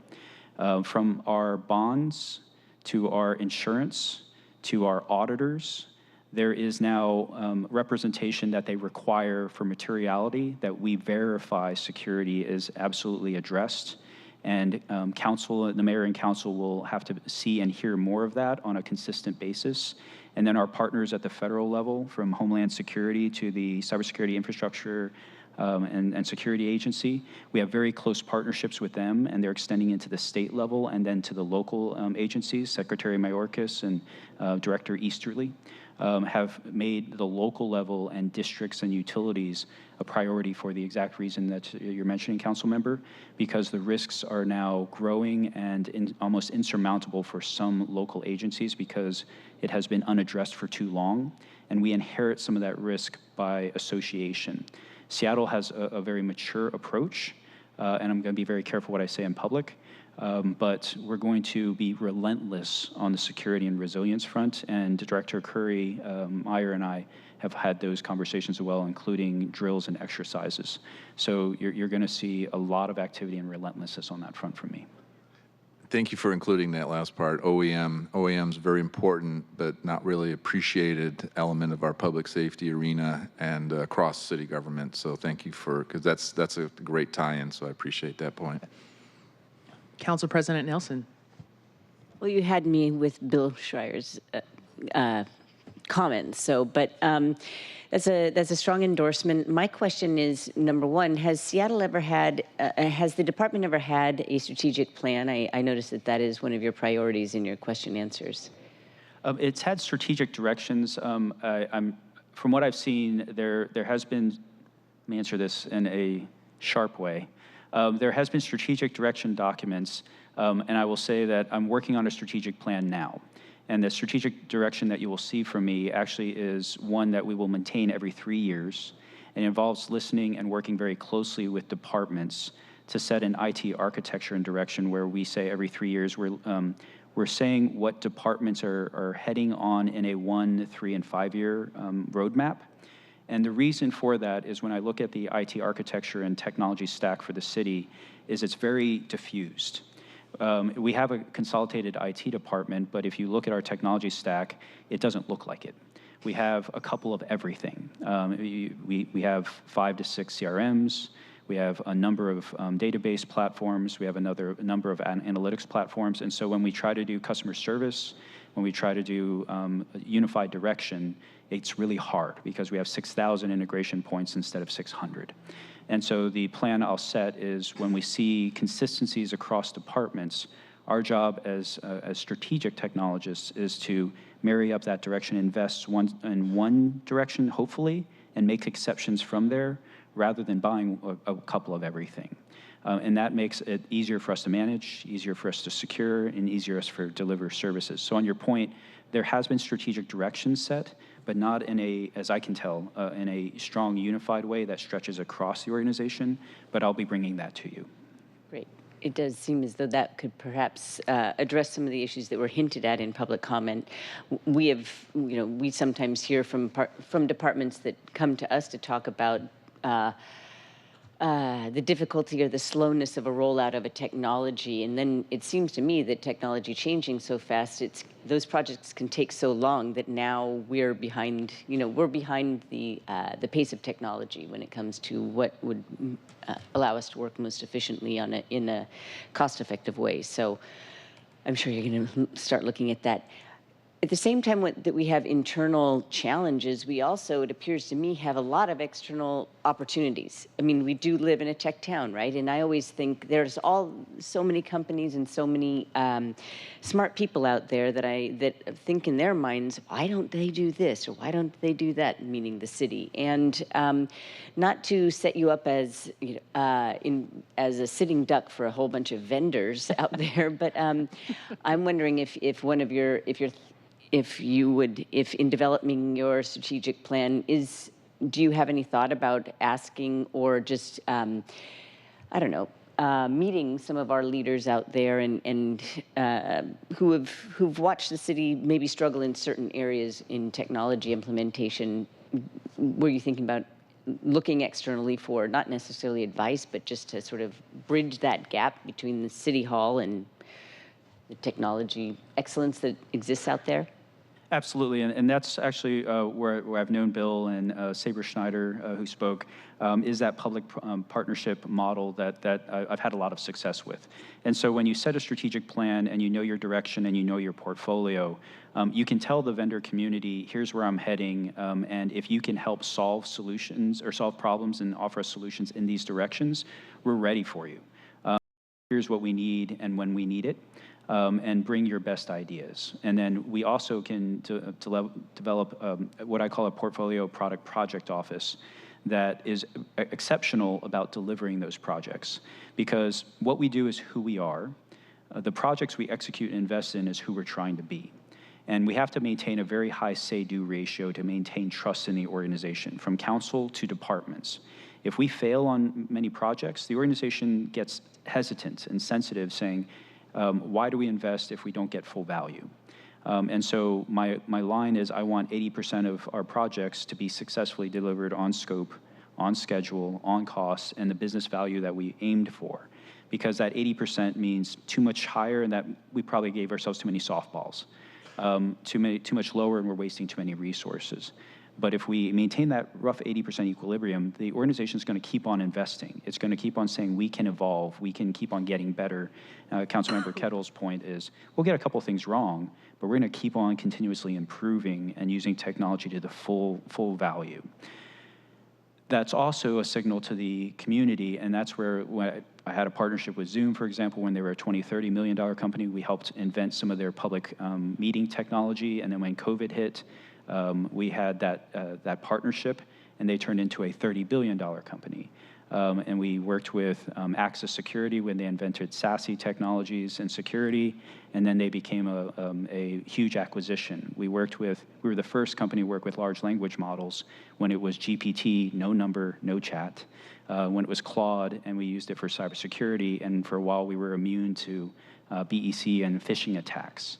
From our bonds to our insurance to our auditors, there is now representation that they require for materiality that we verify security is absolutely addressed. And council, the mayor and council will have to see and hear more of that on a consistent basis. And then our partners at the federal level, from Homeland Security to the Cybersecurity Infrastructure and Security Agency, we have very close partnerships with them, and they're extending into the state level and then to the local agencies. Secretary Mayorkas and Director Easterly have made the local level and districts and utilities a priority for the exact reason that you're mentioning, council member, because the risks are now growing and almost insurmountable for some local agencies because it has been unaddressed for too long, and we inherit some of that risk by association. Seattle has a very mature approach, and I'm going to be very careful what I say in public, but we're going to be relentless on the security and resilience front, and Director Curry, Meyer, and I have had those conversations as well, including drills and exercises. So you're going to see a lot of activity and relentlessness on that front from me. Thank you for including that last part. OEM's very important, but not really appreciated element of our public safety arena and across city government. So thank you because that's a great tie-in. So I appreciate that point. Council President Nelson. Well, you had me with Bill Schreier's comments. So, but that's a strong endorsement. My question is, number one, has Seattle ever had, has the department ever had a strategic plan? I noticed that is one of your priorities in your question answers. It's had strategic directions. From what I've seen, there has been, let me answer this in a sharp way. There has been strategic direction documents, and I will say that I'm working on a strategic plan now. And the strategic direction that you will see from me actually is one that we will maintain every 3 years. And it involves listening and working very closely with departments to set an IT architecture and direction where we say every 3 years we're saying what departments are heading on in a 1, 3, and 5 year roadmap. And the reason for that is when I look at the IT architecture and technology stack for the city is it's very diffused. We have a consolidated IT department, but if you look at our technology stack, it doesn't look like it. We have a couple of everything. We have 5 to 6 CRMs. We have a number of database platforms. We have a number of analytics platforms. And so when we try to do customer service, when we try to do unified direction, it's really hard because we have 6,000 integration points instead of 600. And so the plan I'll set is when we see consistencies across departments, our job as strategic technologists is to marry up that direction, invest in one direction, hopefully, and make exceptions from there rather than buying a couple of everything. And that makes it easier for us to manage, easier for us to secure, and easier for us to deliver services. So on your point, there has been strategic direction set, but not in a, as I can tell, in a strong unified way that stretches across the organization, but I'll be bringing that to you. Great. It does seem as though that could perhaps address some of the issues that were hinted at in public comment. We have, we sometimes hear from departments that come to us to talk about the difficulty or the slowness of a rollout of a technology. And then it seems to me that technology changing so fast, those projects can take so long that now we're behind, we're behind the pace of technology when it comes to what would allow us to work most efficiently in a cost-effective way. So I'm sure you're going to start looking at that. At the same time that we have internal challenges, we also, it appears to me, have a lot of external opportunities. I mean, we do live in a tech town, right? And I always think there's so many companies and so many smart people out there that think in their minds, why don't they do this or why don't they do that? Meaning the city. And not to set you up as as a sitting duck for a whole bunch of vendors out there, but I'm wondering if in developing your strategic plan, do you have any thought about asking or just, I don't know, meeting some of our leaders out there and who've watched the city maybe struggle in certain areas in technology implementation. Were you thinking about looking externally for not necessarily advice, but just to sort of bridge that gap between the City Hall and the technology excellence that exists out there? Absolutely, and that's actually where I've known Bill and Sabre Schneider, who spoke, is that public partnership model that I've had a lot of success with. And so when you set a strategic plan and you know your direction and you know your portfolio, you can tell the vendor community, here's where I'm heading, and if you can help solve solutions or solve problems and offer us solutions in these directions, we're ready for you. Here's what we need and when we need it. And bring your best ideas. And then we also can develop what I call a portfolio product project office that is exceptional about delivering those projects. Because what we do is who we are. The projects we execute and invest in is who we're trying to be. And we have to maintain a very high say-do ratio to maintain trust in the organization, from council to departments. If we fail on many projects, the organization gets hesitant and sensitive, saying, why do we invest if we don't get full value? And so my line is I want 80% of our projects to be successfully delivered on scope, on schedule, on cost, and the business value that we aimed for. Because that 80% means too much higher and that we probably gave ourselves too many softballs. Too much lower and we're wasting too many resources. But if we maintain that rough 80% equilibrium, the organization is going to keep on investing. It's going to keep on saying we can evolve, we can keep on getting better. Councilmember Kettle's point is we'll get a couple things wrong, but we're going to keep on continuously improving and using technology to the full value. That's also a signal to the community, and that's where I had a partnership with Zoom, for example, when they were a $20, $30 million company. We helped invent some of their public meeting technology, and then when COVID hit, we had that partnership, and they turned into a $30 billion company. And we worked with Access Security when they invented SASE technologies and security, and then they became a huge acquisition. We were the first company to work with large language models when it was GPT, no number, no chat, when it was Claude, and we used it for cybersecurity, and for a while we were immune to BEC and phishing attacks.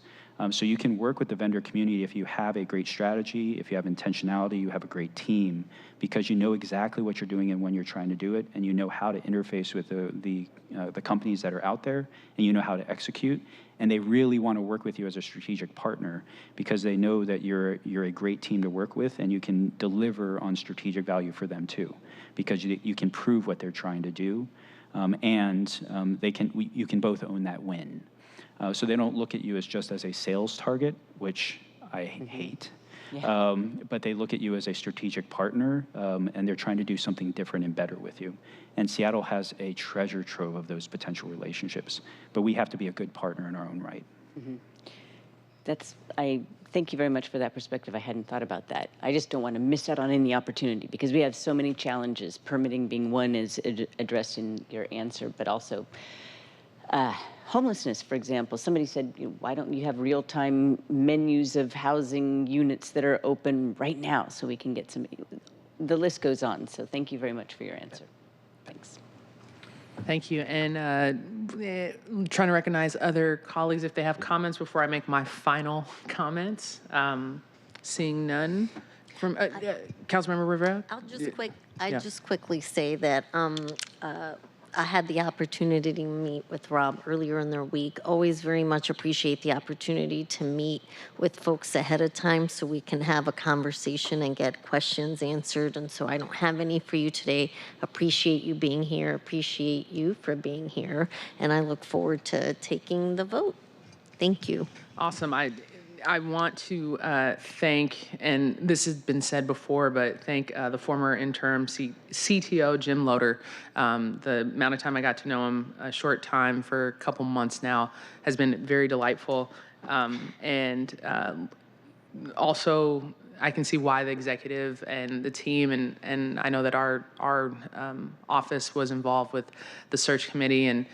So you can work with the vendor community if you have a great strategy, if you have intentionality, you have a great team, because you know exactly what you're doing and when you're trying to do it, and you know how to interface with the companies that are out there, and you know how to execute, and they really want to work with you as a strategic partner because they know that you're a great team to work with, and you can deliver on strategic value for them too, because you can prove what they're trying to do, and you can both own that win. So they don't look at you as just as a sales target, which I hate, but they look at you as a strategic partner, and they're trying to do something different and better with you. And Seattle has a treasure trove of those potential relationships, but we have to be a good partner in our own right. I thank you very much for that perspective. I hadn't thought about that. I just don't want to miss out on any opportunity because we have so many challenges, permitting being one is addressed in your answer, but also homelessness, for example. Somebody said, why don't you have real-time menus of housing units that are open right now so we can get some, the list goes on. So thank you very much for your answer. Thanks. Thank you. And trying to recognize other colleagues if they have comments before I make my final comments. Seeing none. From Councilmember Rivera? I'd just quickly say that I had the opportunity to meet with Rob earlier in the week. Always very much appreciate the opportunity to meet with folks ahead of time so we can have a conversation and get questions answered. And so I don't have any for you today. Appreciate you being here. Appreciate you for being here. And I look forward to taking the vote. Thank you. Awesome. I want to thank, and this has been said before, but thank the former interim CTO, Jim Loader. The amount of time I got to know him, a short time for a couple months now, has been very delightful. And also, I can see why the executive and the team, and I know that our office was involved with the search committee, and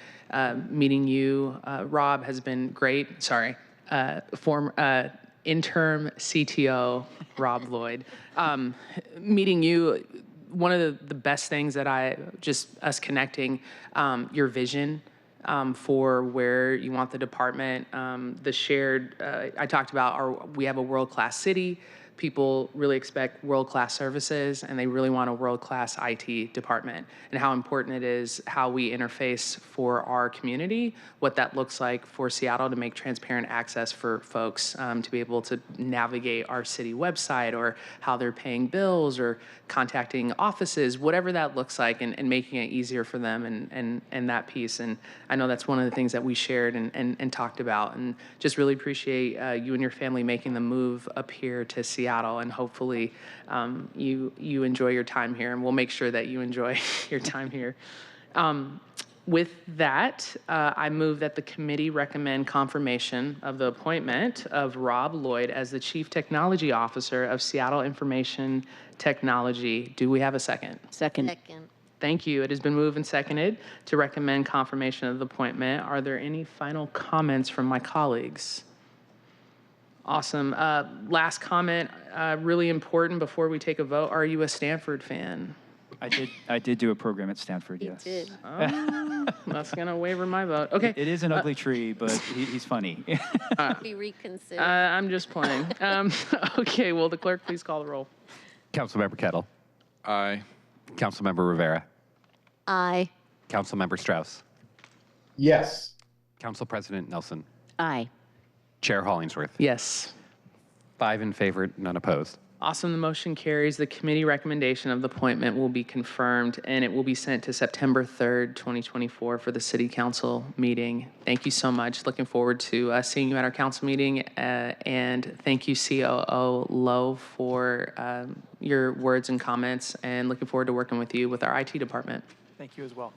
meeting you, Rob, has been great. Sorry. Interim CTO, Rob Lloyd. Meeting you one of the best things that us connecting your vision for where you want the department, the shared, I talked about we have a world-class city. People really expect world-class services, and they really want a world-class IT department, and how important it is how we interface for our community, what that looks like for Seattle to make transparent access for folks to be able to navigate our city website, or how they're paying bills or contacting offices, whatever that looks like, and making it easier for them and that piece. And I know that's one of the things that we shared and talked about, and just really appreciate you and your family making the move up here to Seattle, and hopefully you enjoy your time here, and we'll make sure that you enjoy your time here. With that, I move that the committee recommend confirmation of the appointment of Rob Lloyd as the Chief Technology Officer of Seattle Information Technology. Do we have a second? Second. Thank you. It has been moved and seconded to recommend confirmation of the appointment. Are there any final comments from my colleagues? Awesome. Last comment, really important before we take a vote. Are you a Stanford fan? I did do a program at Stanford, yes. Did. Oh, that's going to waiver my vote. Okay. It is an ugly tree, but he's funny. Be reconsidered. I'm just playing. Okay, will the clerk please call the roll? Councilmember Kettle. Aye. Councilmember Rivera. Aye. Councilmember Strauss. Yes. Council President Nelson. Aye. Chair Hollingsworth. Yes. 5 in favor, none opposed. Awesome. The motion carries. The committee recommendation of the appointment will be confirmed, and it will be sent to September 3rd, 2024 for the city council meeting. Thank you so much. Looking forward to seeing you at our council meeting. And thank you, COO Lowe, for your words and comments, and looking forward to working with you with our IT department. Thank you as well.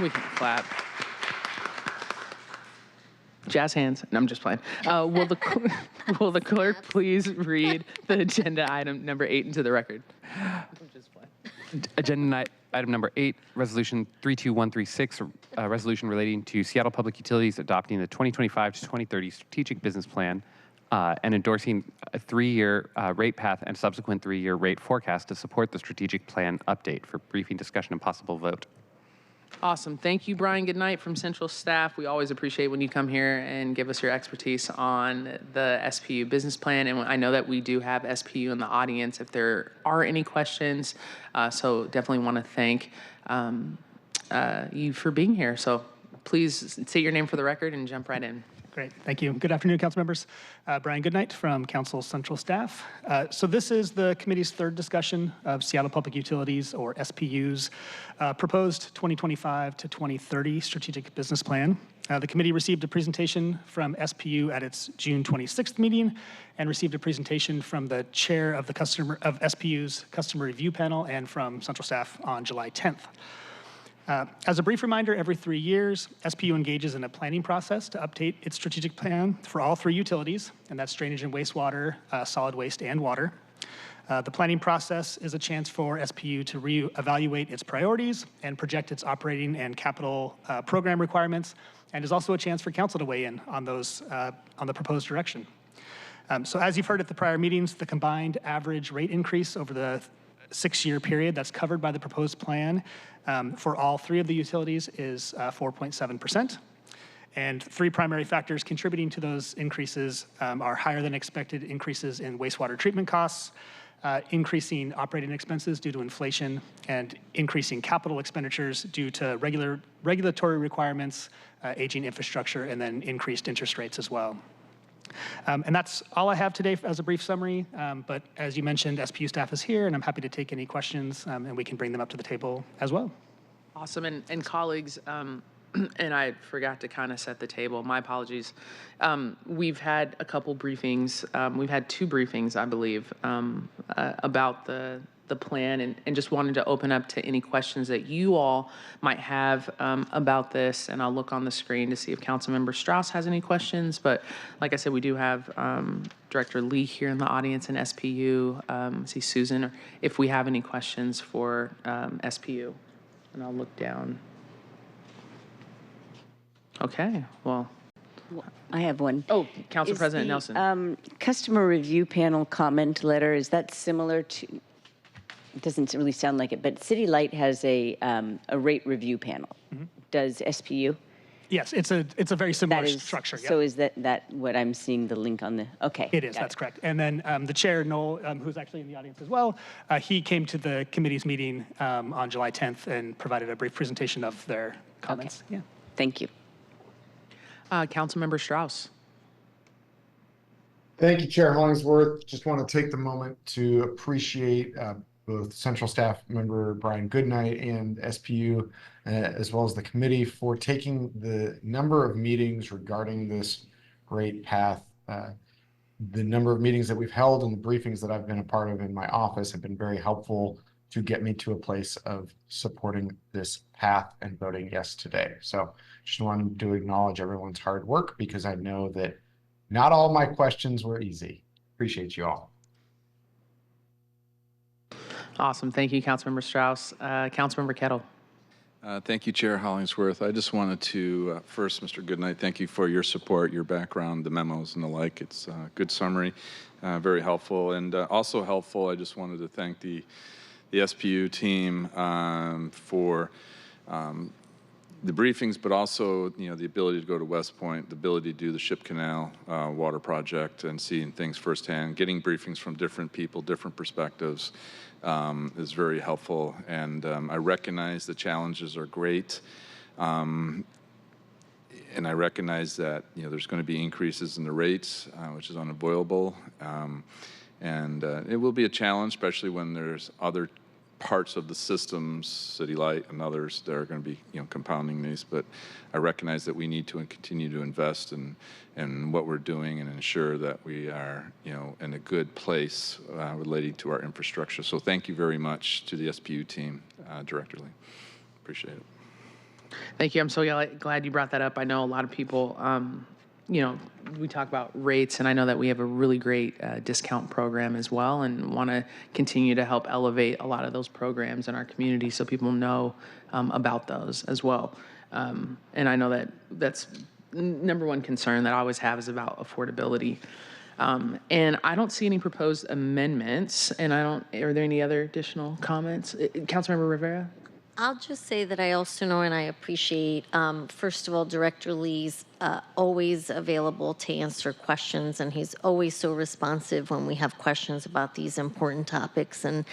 We can clap. Jazz hands. No, I'm just playing. Will the clerk please read the agenda item number 8 into the record? I'm just playing. Agenda item number 8, Resolution 32136, a resolution relating to Seattle Public Utilities adopting the 2025 to 2030 Strategic Business Plan and endorsing a 3-year rate path and subsequent 3-year rate forecast to support the strategic plan update. For briefing, discussion, and possible vote. Awesome. Thank you, Brian Goodnight from Central Staff. We always appreciate when you come here and give us your expertise on the SPU business plan. And I know that we do have SPU in the audience if there are any questions. So definitely want to thank you for being here. So please say your name for the record and jump right in. Great, thank you. Good afternoon, council members. Brian Goodnight from Council Central Staff. So this is the committee's 3rd discussion of Seattle Public Utilities, or SPU's, proposed 2025 to 2030 strategic business plan. The committee received a presentation from SPU at its June 26th meeting, and received a presentation from the chair of SPU's customer review panel and from Central Staff on July 10th. As a brief reminder, every 3 years, SPU engages in a planning process to update its strategic plan for all 3 utilities, and that's drainage and wastewater, solid waste, and water. The planning process is a chance for SPU to reevaluate its priorities and project its operating and capital program requirements, and is also a chance for council to weigh in on those on the proposed direction. So as you've heard at the prior meetings, the combined average rate increase over the 6-year period that's covered by the proposed plan for all 3 of the utilities is 4.7%. And 3 primary factors contributing to those increases are higher than expected increases in wastewater treatment costs, increasing operating expenses due to inflation, and increasing capital expenditures due to regulatory requirements, aging infrastructure, and then increased interest rates as well. And that's all I have today as a brief summary, but as you mentioned, SPU staff is here, and I'm happy to take any questions, and we can bring them up to the table as well. Awesome. And colleagues, and I forgot to kind of set the table. My apologies. We've had a couple briefings. We've had 2 briefings, I believe, about the plan, and just wanted to open up to any questions that you all might have about this. And I'll look on the screen to see if Councilmember Strauss has any questions. But like I said, we do have Director Lee here in the audience and SPU. See Susan, or if we have any questions for SPU. And I'll look down. Okay, well, I have one. Oh, Council Is President the, Nelson. Customer review panel comment letter, is that similar to, it doesn't really sound like it, but City Light has a rate review panel. Does SPU? Yes, it's a very similar structure. So is that what I'm seeing the link on the, okay. It is, that's correct. And then the chair, Noel, who's actually in the audience as well, he came to the committee's meeting on July 10th and provided a brief presentation of their comments. Okay. Yeah. Thank you. Councilmember Strauss. Thank you, Chair Hollingsworth. Just want to take the moment to appreciate both Central Staff Member Brian Goodnight and SPU, as well as the committee, for taking the number of meetings regarding this great path. The number of meetings that we've held and the briefings that I've been a part of in my office have been very helpful to get me to a place of supporting this path and voting yes today. So just wanted to acknowledge everyone's hard work, because I know that not all my questions were easy. Appreciate you all. Awesome. Thank you, Councilmember Strauss. Councilmember Kettle. Thank you, Chair Hollingsworth. I just wanted to, first, Mr. Goodnight, thank you for your support, your background, the memos and the like. It's a good summary, very helpful. And also helpful, I just wanted to thank the SPU team for the briefings, but also, the ability to go to West Point, the ability to do the Ship Canal water project and seeing things firsthand, getting briefings from different people, different perspectives is very helpful. And I recognize the challenges are great. And I recognize that, there's going to be increases in the rates, which is unavoidable. And it will be a challenge, especially when there's other parts of the systems, City Light and others, that are going to be, compounding these. But I recognize that we need to continue to invest in what we're doing and ensure that we are, in a good place relating to our infrastructure. So thank you very much to the SPU team, Director Lee. Appreciate it. Thank you. I'm so glad you brought that up. I know a lot of people, we talk about rates, and I know that we have a really great discount program as well, and want to continue to help elevate a lot of those programs in our community so people know about those as well. And I know that's number one concern that I always have is about affordability. And I don't see any proposed amendments, and are there any other additional comments? Councilmember Rivera? I'll just say that I also know and I appreciate, first of all, Director Lee's always available to answer questions, and he's always so responsive when we have questions about these important topics. And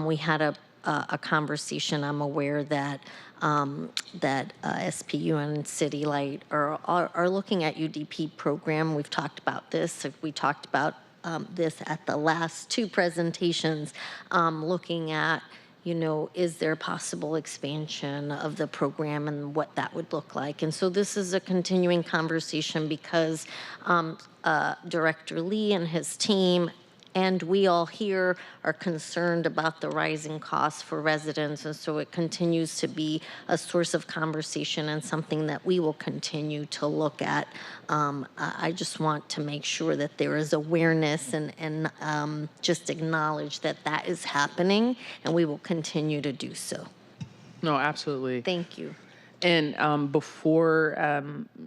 we had a conversation. I'm aware that SPU and City Light are looking at UDP program. We've talked about this. We talked about this at the last two presentations, looking at, is there possible expansion of the program and what that would look like? And so this is a continuing conversation because Director Lee and his team and we all here are concerned about the rising costs for residents, and so it continues to be a source of conversation and something that we will continue to look at. I just want to make sure that there is awareness and just acknowledge that that is happening, and we will continue to do so. No, absolutely. Thank you. And before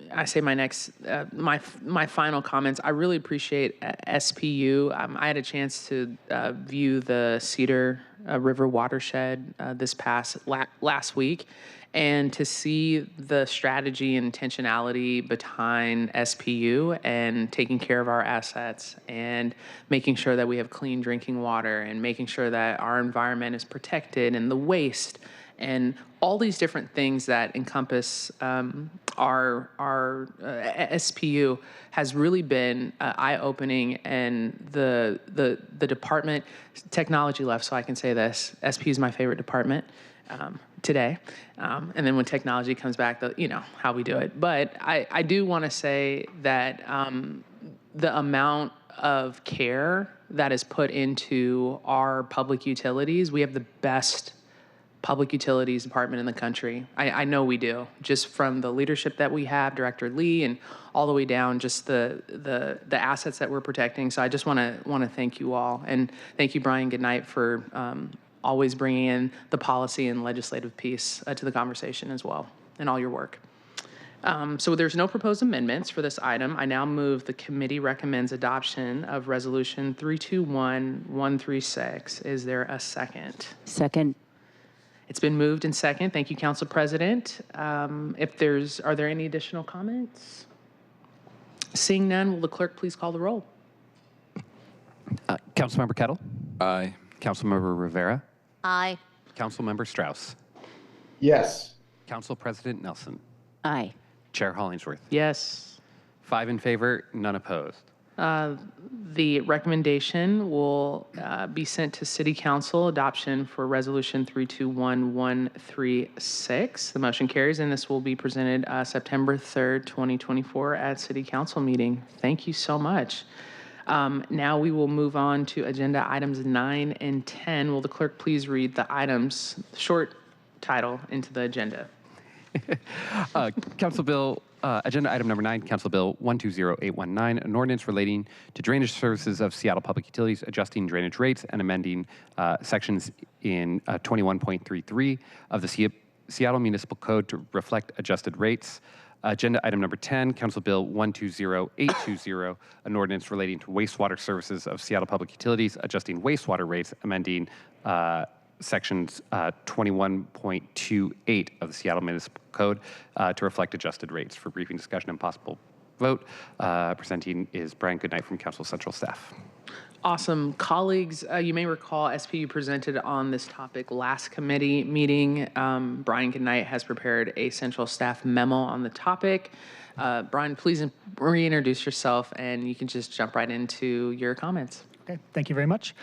I say my next, my final comments, I really appreciate SPU. I had a chance to view the Cedar River watershed this past last week, and to see the strategy and intentionality behind SPU and taking care of our assets and making sure that we have clean drinking water and making sure that our environment is protected and the waste and all these different things that encompass our SPU has really been eye-opening. And the department, technology left, so I can say this, SP is my favorite department today. And then when technology comes back, how we do it. But I do want to say that the amount of care that is put into our public utilities, we have the best public utilities department in the country. I know we do, just from the leadership that we have, Director Lee, and all the way down, just the assets that we're protecting. So I just want to thank you all, and thank you, Brian Goodnight, for always bringing in the policy and legislative piece to the conversation as well, and all your work. So there's no proposed amendments for this item. I now move the committee recommends adoption of Resolution 321136. Is there a second? Second. It's been moved and second. Thank you, Council President. Are there any additional comments? Seeing none, will the clerk please call the roll? Councilmember Kettle? Aye. Councilmember Rivera? Aye. Councilmember Strauss? Yes. Council President Nelson? Aye. Chair Hollingsworth? Yes. 5 in favor, none opposed. The recommendation will be sent to City Council adoption for Resolution 321136. The motion carries, and this will be presented September 3rd, 2024 at City Council meeting. Thank you so much. Now we will move on to agenda items 9 and 10. Will the clerk please read the items, short title, into the agenda? Council Bill, Agenda Item Number 9, Council Bill 120819, an ordinance relating to drainage services of Seattle Public Utilities, adjusting drainage rates and amending sections in 21.33 of the Seattle Municipal Code to reflect adjusted rates. Agenda Item Number 10, Council Bill 120820, an ordinance relating to wastewater services of Seattle Public Utilities, adjusting wastewater rates, amending sections 21.28 of the Seattle Municipal Code to reflect adjusted rates. For briefing, discussion, and possible vote, presenting is Brian Goodnight from Council Central Staff. Awesome. Colleagues, you may recall SPU presented on this topic last committee meeting. Brian Goodnight has prepared a central staff memo on the topic. Brian, please reintroduce yourself, and you can just jump right into your comments. Okay, thank you very much.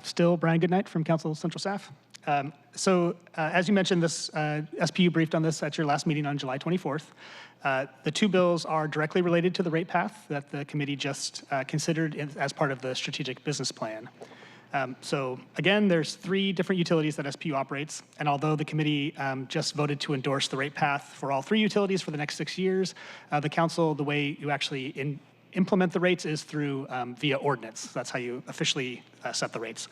Still Brian Goodnight from Council Central Staff. As you mentioned, this SPU briefed on this at your last meeting on July 24th. The two bills are directly related to the rate path that the committee just considered as part of the strategic business plan. So again, there's 3 different utilities that SPU operates, and although the committee just voted to endorse the rate path for all 3 utilities for the next 6 years, the council, the way you actually implement the rates is through via ordinance. That's how you officially set the rates.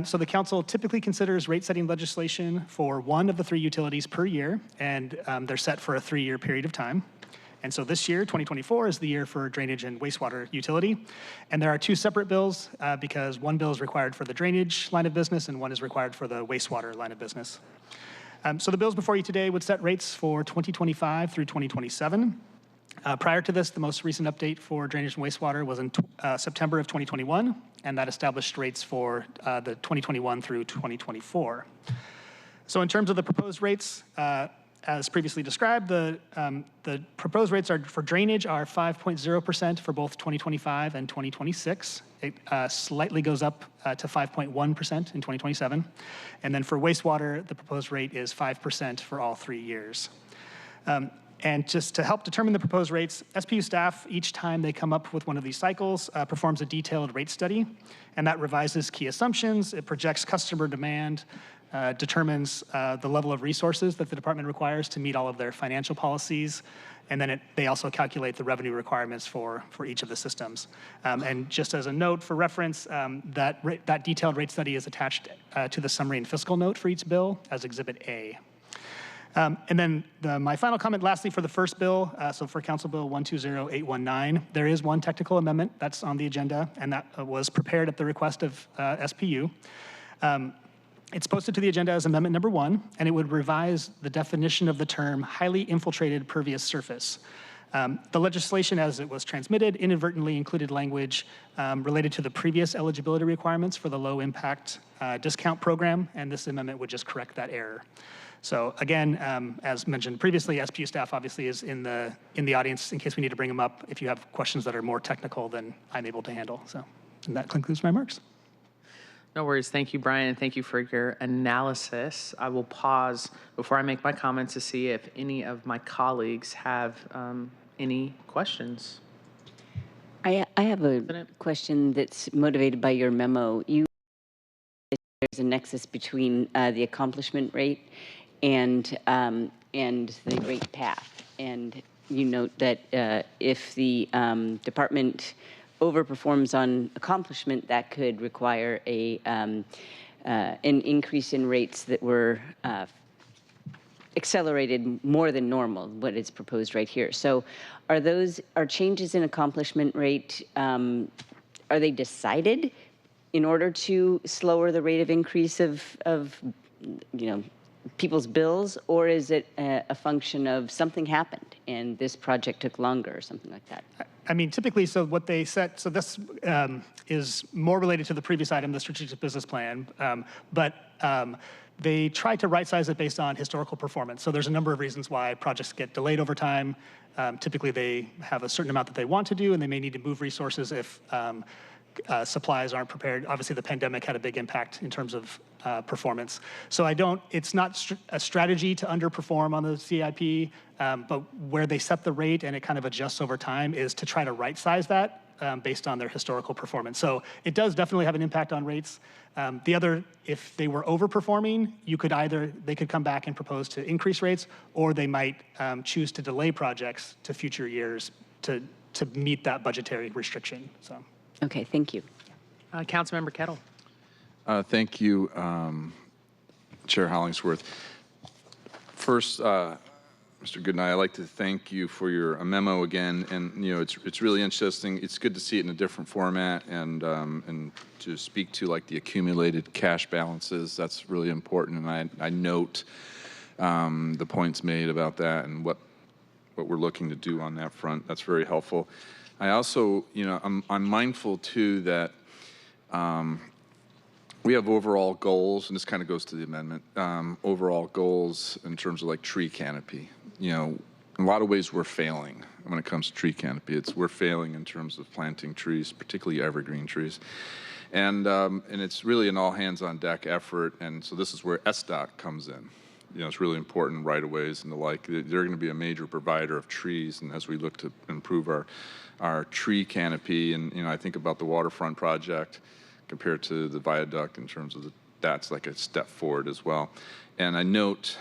So the council typically considers rate-setting legislation for 1 of the 3 utilities per year, and they're set for a 3-year period of time. And so this year, 2024, is the year for drainage and wastewater utility. And there are 2 separate bills because 1 bill is required for the drainage line of business and 1 is required for the wastewater line of business. So the bills before you today would set rates for 2025 through 2027. Prior to this, the most recent update for drainage and wastewater was in September of 2021, and that established rates for the 2021 through 2024. So in terms of the proposed rates, as previously described, the proposed rates for drainage are 5.0% for both 2025 and 2026. It slightly goes up to 5.1% in 2027. And then for wastewater, the proposed rate is 5% for all 3 years. And just to help determine the proposed rates, SPU staff, each time they come up with one of these cycles, performs a detailed rate study, and that revises key assumptions. It projects customer demand, determines the level of resources that the department requires to meet all of their financial policies, and then they also calculate the revenue requirements for each of the systems. And just as a note for reference, that detailed rate study is attached to the summary and fiscal note for each bill as Exhibit A. And then my final comment, lastly, for the first bill, so for Council Bill 120819, there is 1 technical amendment that's on the agenda, and that was prepared at the request of SPU. It's posted to the agenda as Amendment Number 1, and it would revise the definition of the term highly infiltrated pervious surface. The legislation as it was transmitted inadvertently included language related to the previous eligibility requirements for the low impact discount program, and this amendment would just correct that error. So again, as mentioned previously, SPU staff obviously is in the audience in case we need to bring them up if you have questions that are more technical than I'm able to handle. So, and that concludes my remarks. No worries. Thank you, Brian, and thank you for your analysis. I will pause before I make my comments to see if any of my colleagues have any questions. I have a question that's motivated by your memo. There's a nexus between the accomplishment rate and the rate path. And you note that if the department overperforms on accomplishment, that could require an increase in rates that were accelerated more than normal, what is proposed right here. So are changes in accomplishment rate, are they decided in order to slower the rate of increase of people's bills, or is it a function of something happened and this project took longer or something like that? I mean, typically, so what they set, so this is more related to the previous item, the strategic business plan, but they try to right-size it based on historical performance. So there's a number of reasons why projects get delayed over time. Typically, they have a certain amount that they want to do, and they may need to move resources if supplies aren't prepared. Obviously, the pandemic had a big impact in terms of performance. So it's not a strategy to underperform on the CIP, but where they set the rate and it kind of adjusts over time is to try to right-size that based on their historical performance. So it does definitely have an impact on rates. If they were overperforming, they could come back and propose to increase rates, or they might choose to delay projects to future years to meet that budgetary restriction. So. Okay, thank you. Councilmember Kettle. Thank you, Chair Hollingsworth. First, Mr. Goodnight, I'd like to thank you for your memo again, and it's really interesting. It's good to see it in a different format, and to speak to like the accumulated cash balances. That's really important, and I note the points made about that and what we're looking to do on that front. That's very helpful. I also, I'm mindful too that we have overall goals, and this kind of goes to the amendment, overall goals in terms of like tree canopy. In a lot of ways we're failing when it comes to tree canopy. We're failing in terms of planting trees, particularly evergreen trees. And it's really an all hands on deck effort. And so this is where SDOT comes in. It's really important right-of-ways and the like. They're going to be a major provider of trees. And as we look to improve our tree canopy, and I think about the waterfront project compared to the viaduct in terms of that's like a step forward as well. And I note,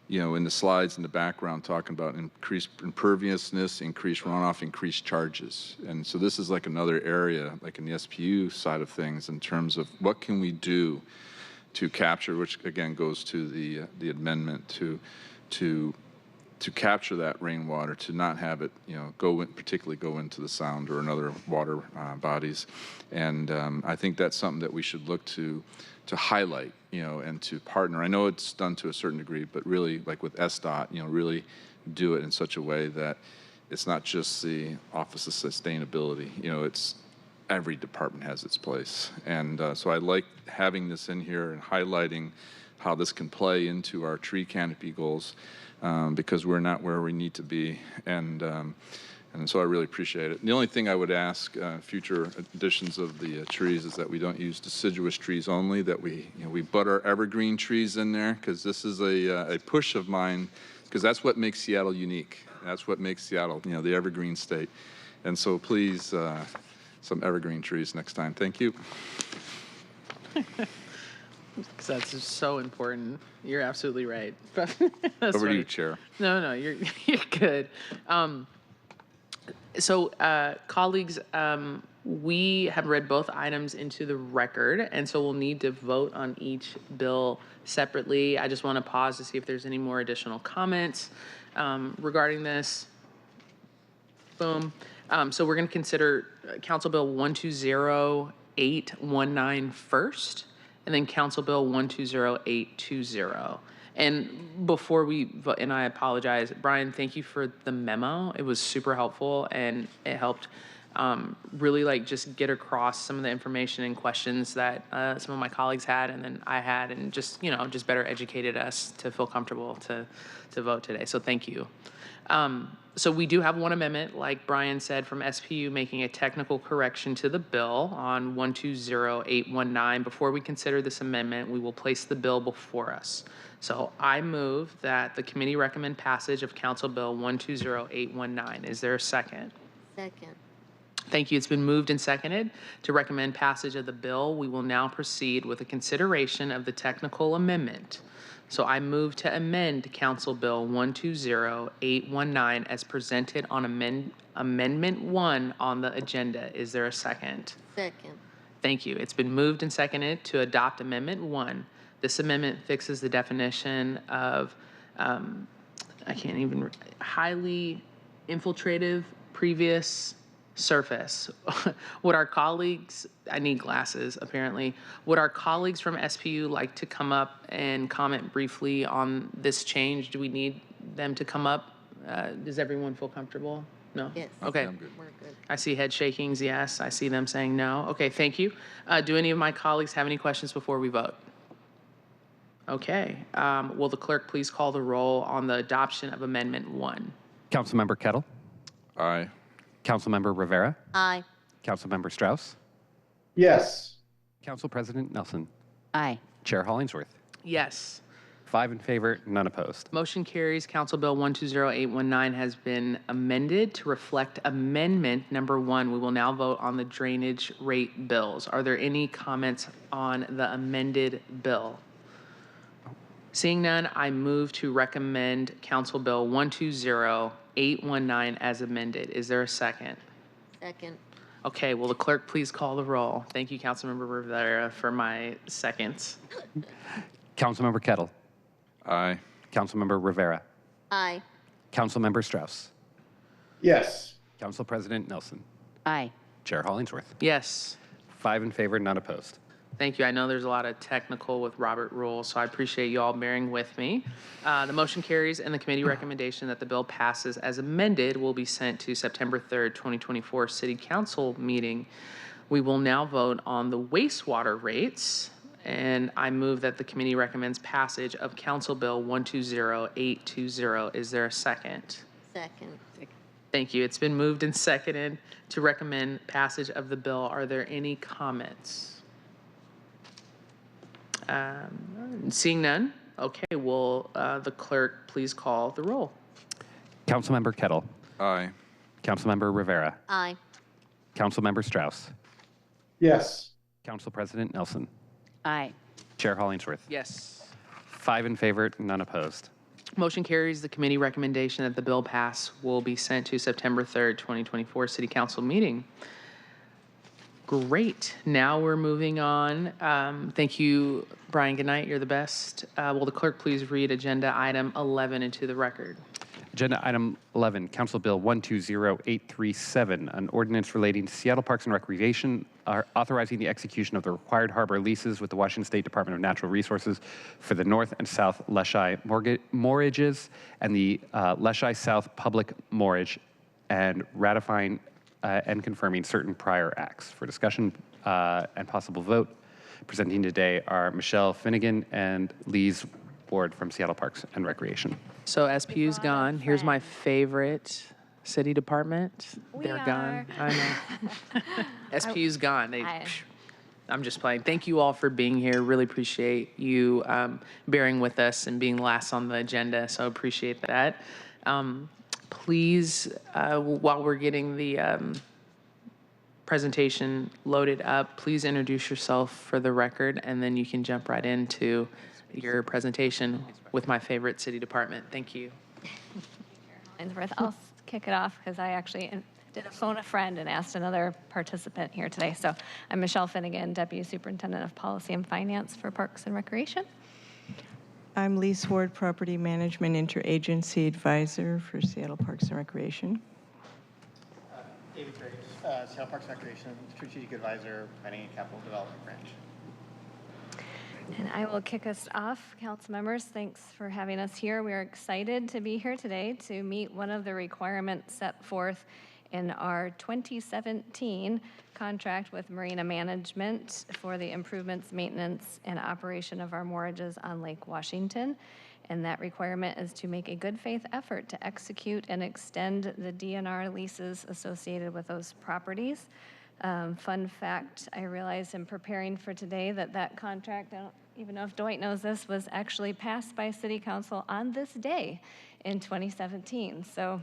in the slides in the background talking about increased imperviousness, increased runoff, increased charges. And so this is like another area, like in the SPU side of things, in terms of what can we do to capture, which again goes to the amendment to capture that rainwater, to not have it, particularly go into the sound or another water bodies. And I think that's something that we should look to highlight, and to partner. I know it's done to a certain degree, but really, like with SDOT, really do it in such a way that it's not just the Office of Sustainability. It's every department has its place. And so I like having this in here and highlighting how this can play into our tree canopy goals, because we're not where we need to be. And so I really appreciate it. And the only thing I would ask future additions of the trees is that we don't use deciduous trees only, that we butt our evergreen trees in there, because this is a push of mine, because that's what makes Seattle unique. That's what makes Seattle, the evergreen state. And so please, some evergreen trees next time. Thank you. Because that's just so important. You're absolutely right. Over to you, Chair. No, you're good. So, colleagues, we have read both items into the record, and so we'll need to vote on each bill separately. I just want to pause to see if there's any more additional comments regarding this. Boom. So we're going to consider Council Bill 120819 first, and then Council Bill 120820. And before we vote, and I apologize, Brian, thank you for the memo. It was super helpful, and it helped really just get across some of the information and questions that some of my colleagues had, and then I had, and just better educated us to feel comfortable to vote today. So thank you. So we do have one amendment, like Brian said, from SPU making a technical correction to the bill on 120819. Before we consider this amendment, we will place the bill before us. So I move that the committee recommend passage of Council Bill 120819. Is there a second? Second. Thank you. It's been moved and seconded to recommend passage of the bill. We will now proceed with a consideration of the technical amendment. So I move to amend Council Bill 120819 as presented on Amendment 1 on the agenda. Is there a second? Second. Thank you. It's been moved and seconded to adopt Amendment 1. This amendment fixes the definition of, highly infiltrative previous surface. Would our colleagues, I need glasses apparently, would our colleagues from SPU like to come up and comment briefly on this change? Do we need them to come up? Does everyone feel comfortable? No? Yes. Okay. I'm good. We're good. I see head shakings, yes. I see them saying no. Okay, thank you. Do any of my colleagues have any questions before we vote? Okay. Will the clerk please call the roll on the adoption of Amendment 1? Councilmember Kettle. Aye. Councilmember Rivera. Aye. Councilmember Strauss. Yes. Council President Nelson. Aye. Chair Hollingsworth. Yes. 5 in favor, none opposed. Motion carries. Council Bill 120819 has been amended to reflect Amendment Number 1. We will now vote on the drainage rate bills. Are there any comments on the amended bill? Seeing none, I move to recommend Council Bill 120819 as amended. Is there a second? Second. Okay, will the clerk please call the roll? Thank you, Councilmember Rivera, for my seconds. Councilmember Kettle. Aye. Councilmember Rivera. Aye. Councilmember Strauss. Yes. Council President Nelson. Aye. Chair Hollingsworth. Yes. 5 in favor, none opposed. Thank you. I know there's a lot of technical with Robert rules, so I appreciate you all bearing with me. The motion carries, and the committee recommendation that the bill passes as amended will be sent to September 3rd, 2024 City Council meeting. We will now vote on the wastewater rates, and I move that the committee recommends passage of Council Bill 120820. Is there a second? Second. Thank you. It's been moved and seconded to recommend passage of the bill. Are there any comments? Seeing none, okay, will the clerk please call the roll? Councilmember Kettle. Aye. Councilmember Rivera. Aye. Councilmember Strauss. Yes. Council President Nelson. Aye. Chair Hollingsworth. Yes. 5 in favor, none opposed. Motion carries. The committee recommendation that the bill pass will be sent to September 3rd, 2024 City Council meeting. Great. Now we're moving on. Thank you, Brian. Good night. You're the best. Will the clerk please read agenda item 11 into the record? Agenda item 11, Council Bill 120837, an ordinance relating to Seattle Parks and Recreation, authorizing the execution of the required harbor leases with the Washington State Department of Natural Resources for the North and South Leschi moorages and the Leschi South Public Moorage, and ratifying and confirming certain prior acts. For discussion and possible vote, presenting today are Michelle Finnegan and Lise Ward from Seattle Parks and Recreation. So SPU's gone. Here's my favorite city department. They're gone. I know. SPU's gone. I'm just playing. Thank you all for being here. Really appreciate you bearing with us and being last on the agenda. So appreciate that. Please, while we're getting the presentation loaded up, please introduce yourself for the record, and then you can jump right into your presentation with my favorite city department. Thank you. I'll kick it off because I actually did a phone a friend and asked another participant here today. So I'm Michelle Finnegan, Deputy Superintendent of Policy and Finance for Parks and Recreation. I'm Lise Ward, Property Management Interagency Advisor for Seattle Parks and Recreation. David Graves, Seattle Parks and Recreation, Strategic Advisor, Planning and Capital Development Branch. And I will kick us off. Council members, thanks for having us here. We are excited to be here today to meet one of the requirements set forth in our 2017 contract with Marina Management for the improvements, maintenance, and operation of our moorages on Lake Washington. And that requirement is to make a good faith effort to execute and extend the DNR leases associated with those properties. Fun fact, I realized in preparing for today that contract, I don't even know if Dwight knows this, was actually passed by City Council on this day in 2017. So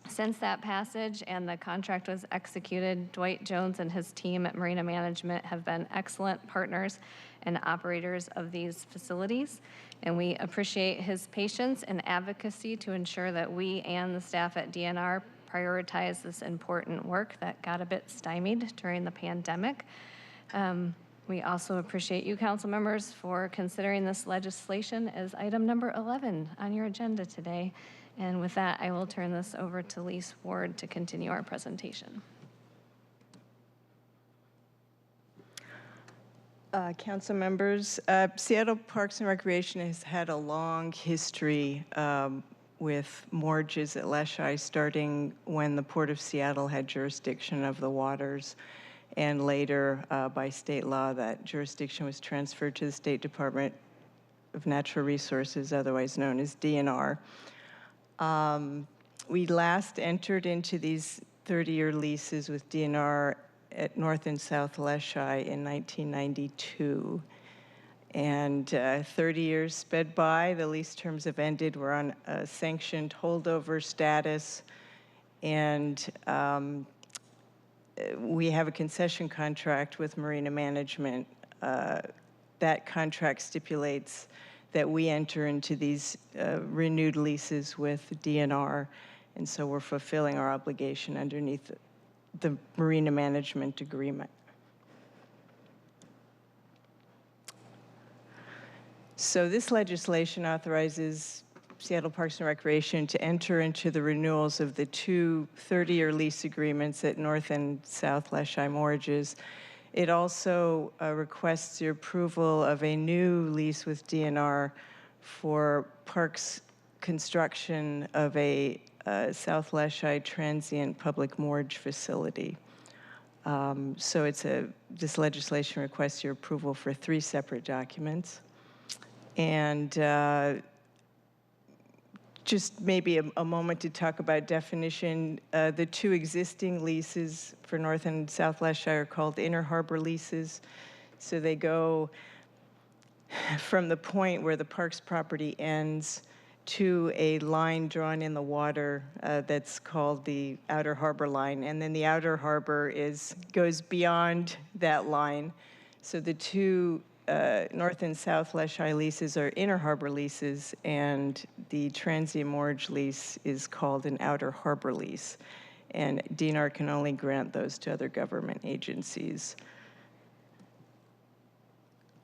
since that passage and the contract was executed, Dwight Jones and his team at Marina Management have been excellent partners and operators of these facilities. And we appreciate his patience and advocacy to ensure that we and the staff at DNR prioritize this important work that got a bit stymied during the pandemic. We also appreciate you, council members, for considering this legislation as item number 11 on your agenda today. And with that, I will turn this over to Lise Ward to continue our presentation. Council members, Seattle Parks and Recreation has had a long history with mortgages at Leschi, starting when the Port of Seattle had jurisdiction of the waters, and later by state law that jurisdiction was transferred to the State Department of Natural Resources, otherwise known as DNR. We last entered into these 30-year leases with DNR at North and South Leschi in 1992. And 30 years sped by, the lease terms have ended. We're on a sanctioned holdover status, and we have a concession contract with Marina Management. That contract stipulates that we enter into these renewed leases with DNR, and so we're fulfilling our obligation underneath the Marina Management Agreement. So this legislation authorizes Seattle Parks and Recreation to enter into the renewals of the two 30-year lease agreements at North and South Leschi mortgages. It also requests the approval of a new lease with DNR for parks construction of a South Leschi transient public mortgage facility. So this legislation requests your approval for 3 separate documents. And just maybe a moment to talk about definition. The 2 existing leases for North and South Leschi are called inner harbor leases. So they go from the point where the park's property ends to a line drawn in the water that's called the outer harbor line. And then the outer harbor goes beyond that line. So the 2 North and South Leschi leases are inner harbor leases, and the transient mortgage lease is called an outer harbor lease. And DNR can only grant those to other government agencies.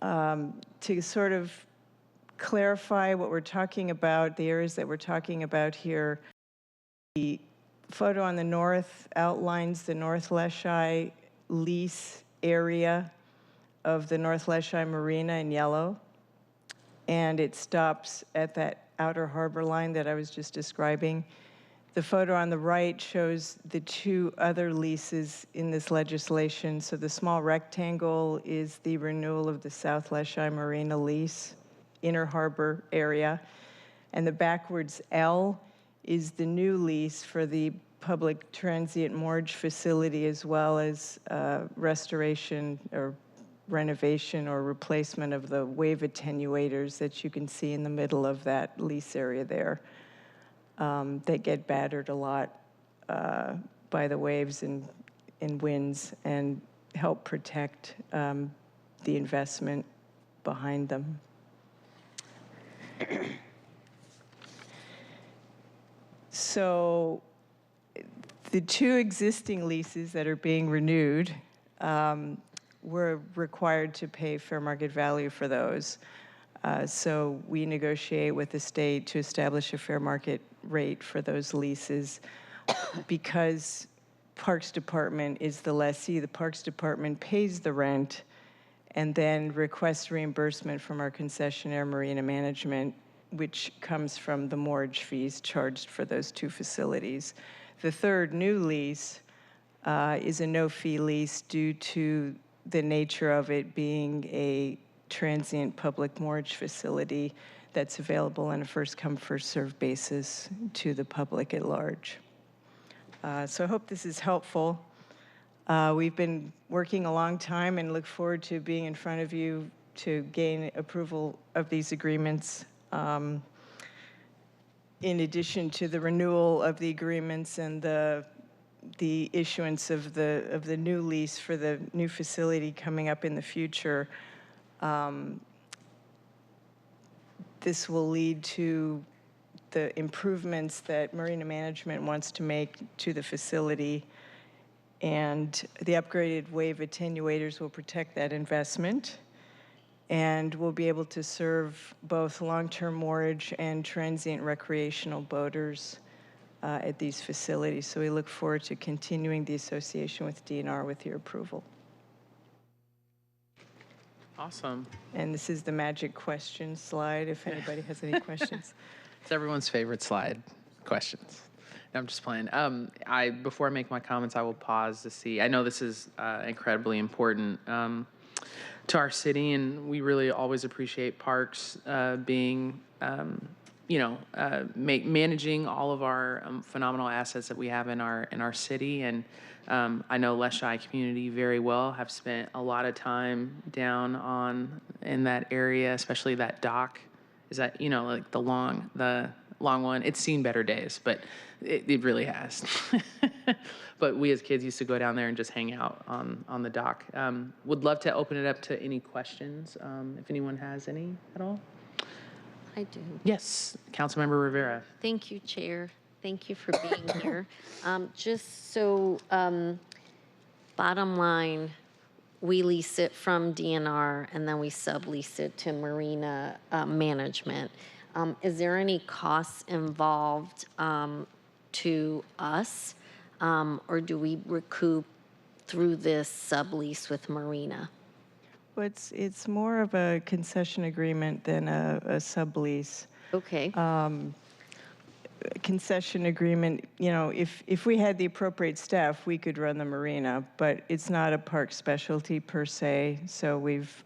To sort of clarify what we're talking about, the areas that we're talking about here, the photo on the north outlines the North Leschi lease area of the North Leschi Marina in yellow, and it stops at that outer harbor line that I was just describing. The photo on the right shows the 2 other leases in this legislation. So the small rectangle is the renewal of the South Leschi Marina lease, inner harbor area, and the backwards L is the new lease for the public transient mortgage facility, as well as restoration or renovation or replacement of the wave attenuators that you can see in the middle of that lease area there. They get battered a lot by the waves and winds, and help protect the investment behind them. So the 2 existing leases that are being renewed, we're required to pay fair market value for those. So we negotiate with the state to establish a fair market rate for those leases. Because Parks Department is the lessee, the Parks Department pays the rent and then requests reimbursement from our concessionaire Marina Management, which comes from the mortgage fees charged for those 2 facilities. The third new lease is a no-fee lease due to the nature of it being a transient public mortgage facility that's available on a first-come, first-served basis to the public at large. So I hope this is helpful. We've been working a long time and look forward to being in front of you to gain approval of these agreements. In addition to the renewal of the agreements and the issuance of the new lease for the new facility coming up in the future, this will lead to the improvements that Marina Management wants to make to the facility, And the upgraded wave attenuators will protect that investment. And we'll be able to serve both long-term moorage and transient recreational boaters at these facilities. So we look forward to continuing the association with DNR with your approval. Awesome. And this is the magic question slide, if anybody has any questions. It's everyone's favorite slide, questions. No, I'm just playing. Before I make my comments, I will pause to see. I know this is incredibly important to our city, and we really always appreciate parks being, managing all of our phenomenal assets that we have in our city. And I know Leschi community very well. Have spent a lot of time down in that area, especially that dock. Is that like the long one? It's seen better days, but it really has. But we as kids used to go down there and just hang out on the dock. Would love to open it up to any questions, if anyone has any at all. I do. Yes, Councilmember Rivera. Thank you, Chair. Thank you for being here. Just so, bottom line, we lease it from DNR and then we sublease it to Marina Management. Is there any costs involved to us, or do we recoup through this sublease with Marina? Well, it's more of a concession agreement than a sublease. Okay. Concession agreement, if we had the appropriate staff, we could run the marina, but it's not a park specialty per se, so we've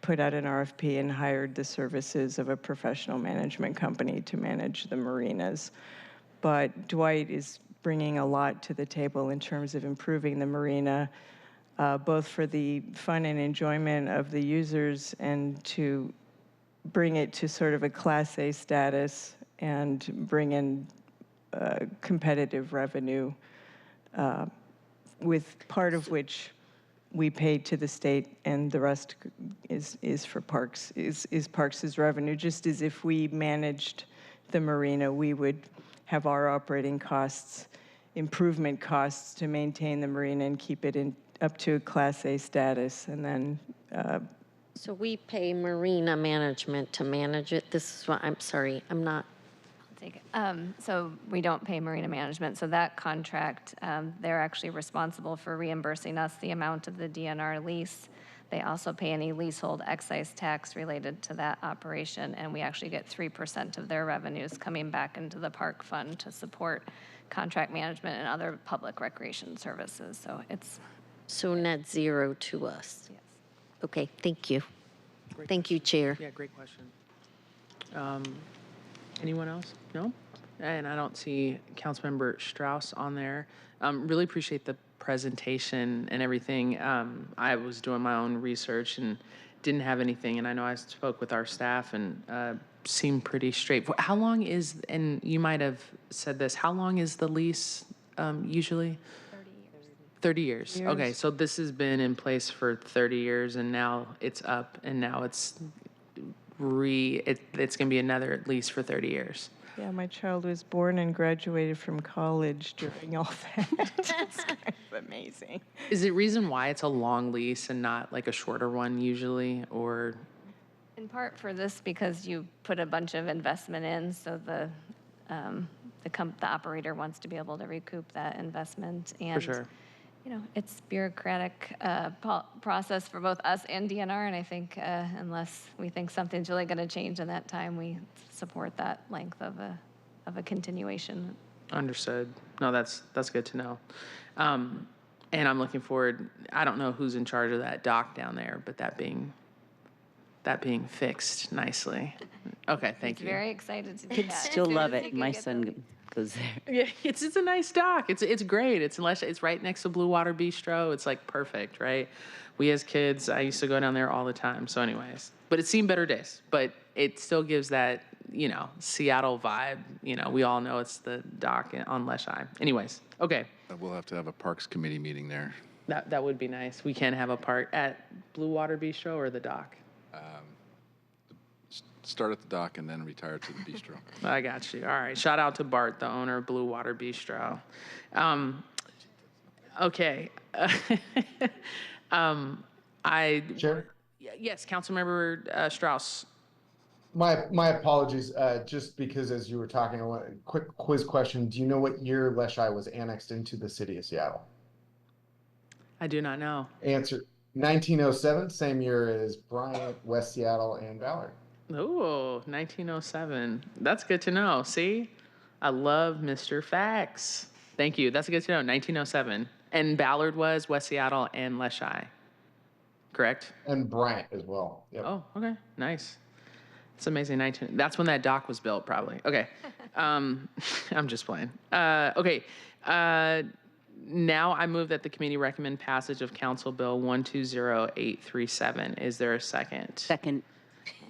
put out an RFP and hired the services of a professional management company to manage the marinas. But Dwight is bringing a lot to the table in terms of improving the marina, both for the fun and enjoyment of the users and to bring it to sort of a Class A status and bring in competitive revenue, with part of which we pay to the state and the rest is for parks, is Parks' revenue. Just as if we managed the marina, we would have our operating costs, improvement costs to maintain the marina and keep it up to a Class A status, and then So we pay Marina Management to manage it. This is what, I'm sorry, I'm not. Take it. So we don't pay Marina Management. So that contract, they're actually responsible for reimbursing us the amount of the DNR lease. They also pay any leasehold excise tax related to that operation, and we actually get 3% of their revenues coming back into the park fund to support contract management and other public recreation services. So it's So net zero to us. Yes. Okay, thank you. Great Thank you, Chair. Yeah, great question. Anyone else? No? And I don't see Councilmember Strauss on there. Really appreciate the presentation and everything. I was doing my own research and didn't have anything, and I know I spoke with our staff and seemed pretty straight. How long is, and you might have said this, how long is the lease usually? 30 years. Okay, so this has been in place for 30 years, and now it's up, and now it's going to be another lease for 30 years. Yeah, my child was born and graduated from college during all that. It's kind of amazing. Is it reason why it's a long lease and not like a shorter one usually, or? in part for this because you put a bunch of investment in, so the operator wants to be able to recoup that investment. And, For sure. you know, it's bureaucratic process for both us and DNR, and I think unless we think something's really going to change in that time, we support that length of a continuation. Understood. No, that's good to know. And I'm looking forward, I don't know who's in charge of that dock down there, but that being fixed nicely. Okay, thank you. Very excited to do Kids that. still love it. My son goes there. Yeah, it's a nice dock. It's great. It's right next to Blue Water Bistro. It's like perfect, right? We as kids, I used to go down there all the time. So anyways, but it's seen better days. But it still gives that, you know, Seattle vibe. You know, we all know it's the dock on Leschi. Anyways, okay. We'll have to have a Parks Committee meeting there. That would be nice. We can have a park at Blue Water Bistro or the dock. Start at the dock and then retire to the bistro. I got you. All right. Shout out to Bart, the owner of Blue Water Bistro. Okay. Chair? Yes, Councilmember Strauss. My apologies, just because as you were talking, I want a quick quiz question. Do you know what year Leschi was annexed into the city of Seattle? I do not know. Answer, 1907, same year as Bryant, West Seattle, and Ballard. Oh, 1907. That's good to know. See? I love Mr. Facts. Thank you. That's good to know. 1907. And Ballard was West Seattle and Leschi. Correct? And Bryant as well. Yep. Oh, okay. Nice. It's amazing. That's when that dock was built, probably. Okay. I'm just playing. Okay. Now I move that the committee recommend passage of Council Bill 120837. Is there a second? Second.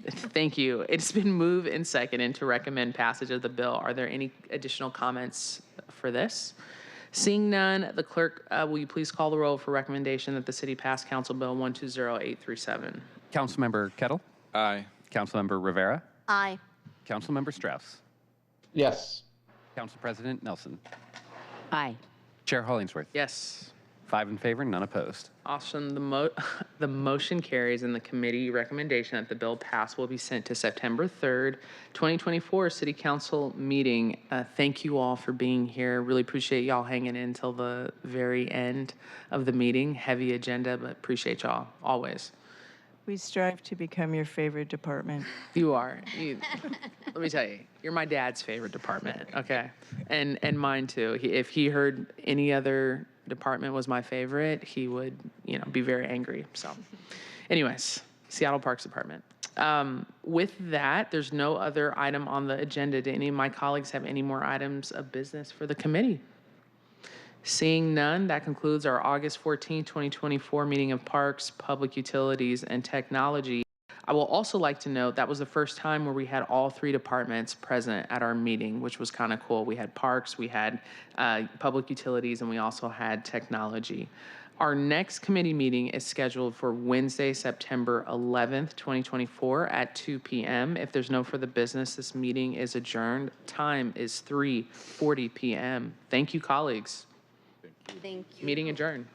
Thank you. It's been moved and seconded to recommend passage of the bill. Are there any additional comments for this? Seeing none, the clerk, will you please call the roll for recommendation that the city pass Council Bill 120837? Councilmember Kettle? Aye. Councilmember Rivera? Aye. Councilmember Strauss? Yes. Council President Nelson? Aye. Chair Hollingsworth? Yes. 5 in favor, none opposed. Awesome. The motion carries, and the committee recommendation that the bill pass will be sent to September 3rd, 2024 City Council meeting. Thank you all for being here. Really appreciate y'all hanging in until the very end of the meeting. Heavy agenda, but appreciate y'all always. We strive to become your favorite department. You are. Let me tell you, you're my dad's favorite department, okay? And mine too. If he heard any other department was my favorite, he would, be very angry. So anyways, Seattle Parks Department. With that, there's no other item on the agenda. Do any of my colleagues have any more items of business for the committee? Seeing none, that concludes our August 14, 2024 meeting of Parks, Public Utilities, and Technology. I will also like to note that was the first time where we had all 3 departments present at our meeting, which was kind of cool. We had Parks, we had Public Utilities, and we also had Technology. Our next committee meeting is scheduled for Wednesday, September 11th, 2024 at 2 p.m. If there's no further business, this meeting is adjourned. Time is 3:40 p.m. Thank you, colleagues. Thank you. Meeting adjourned.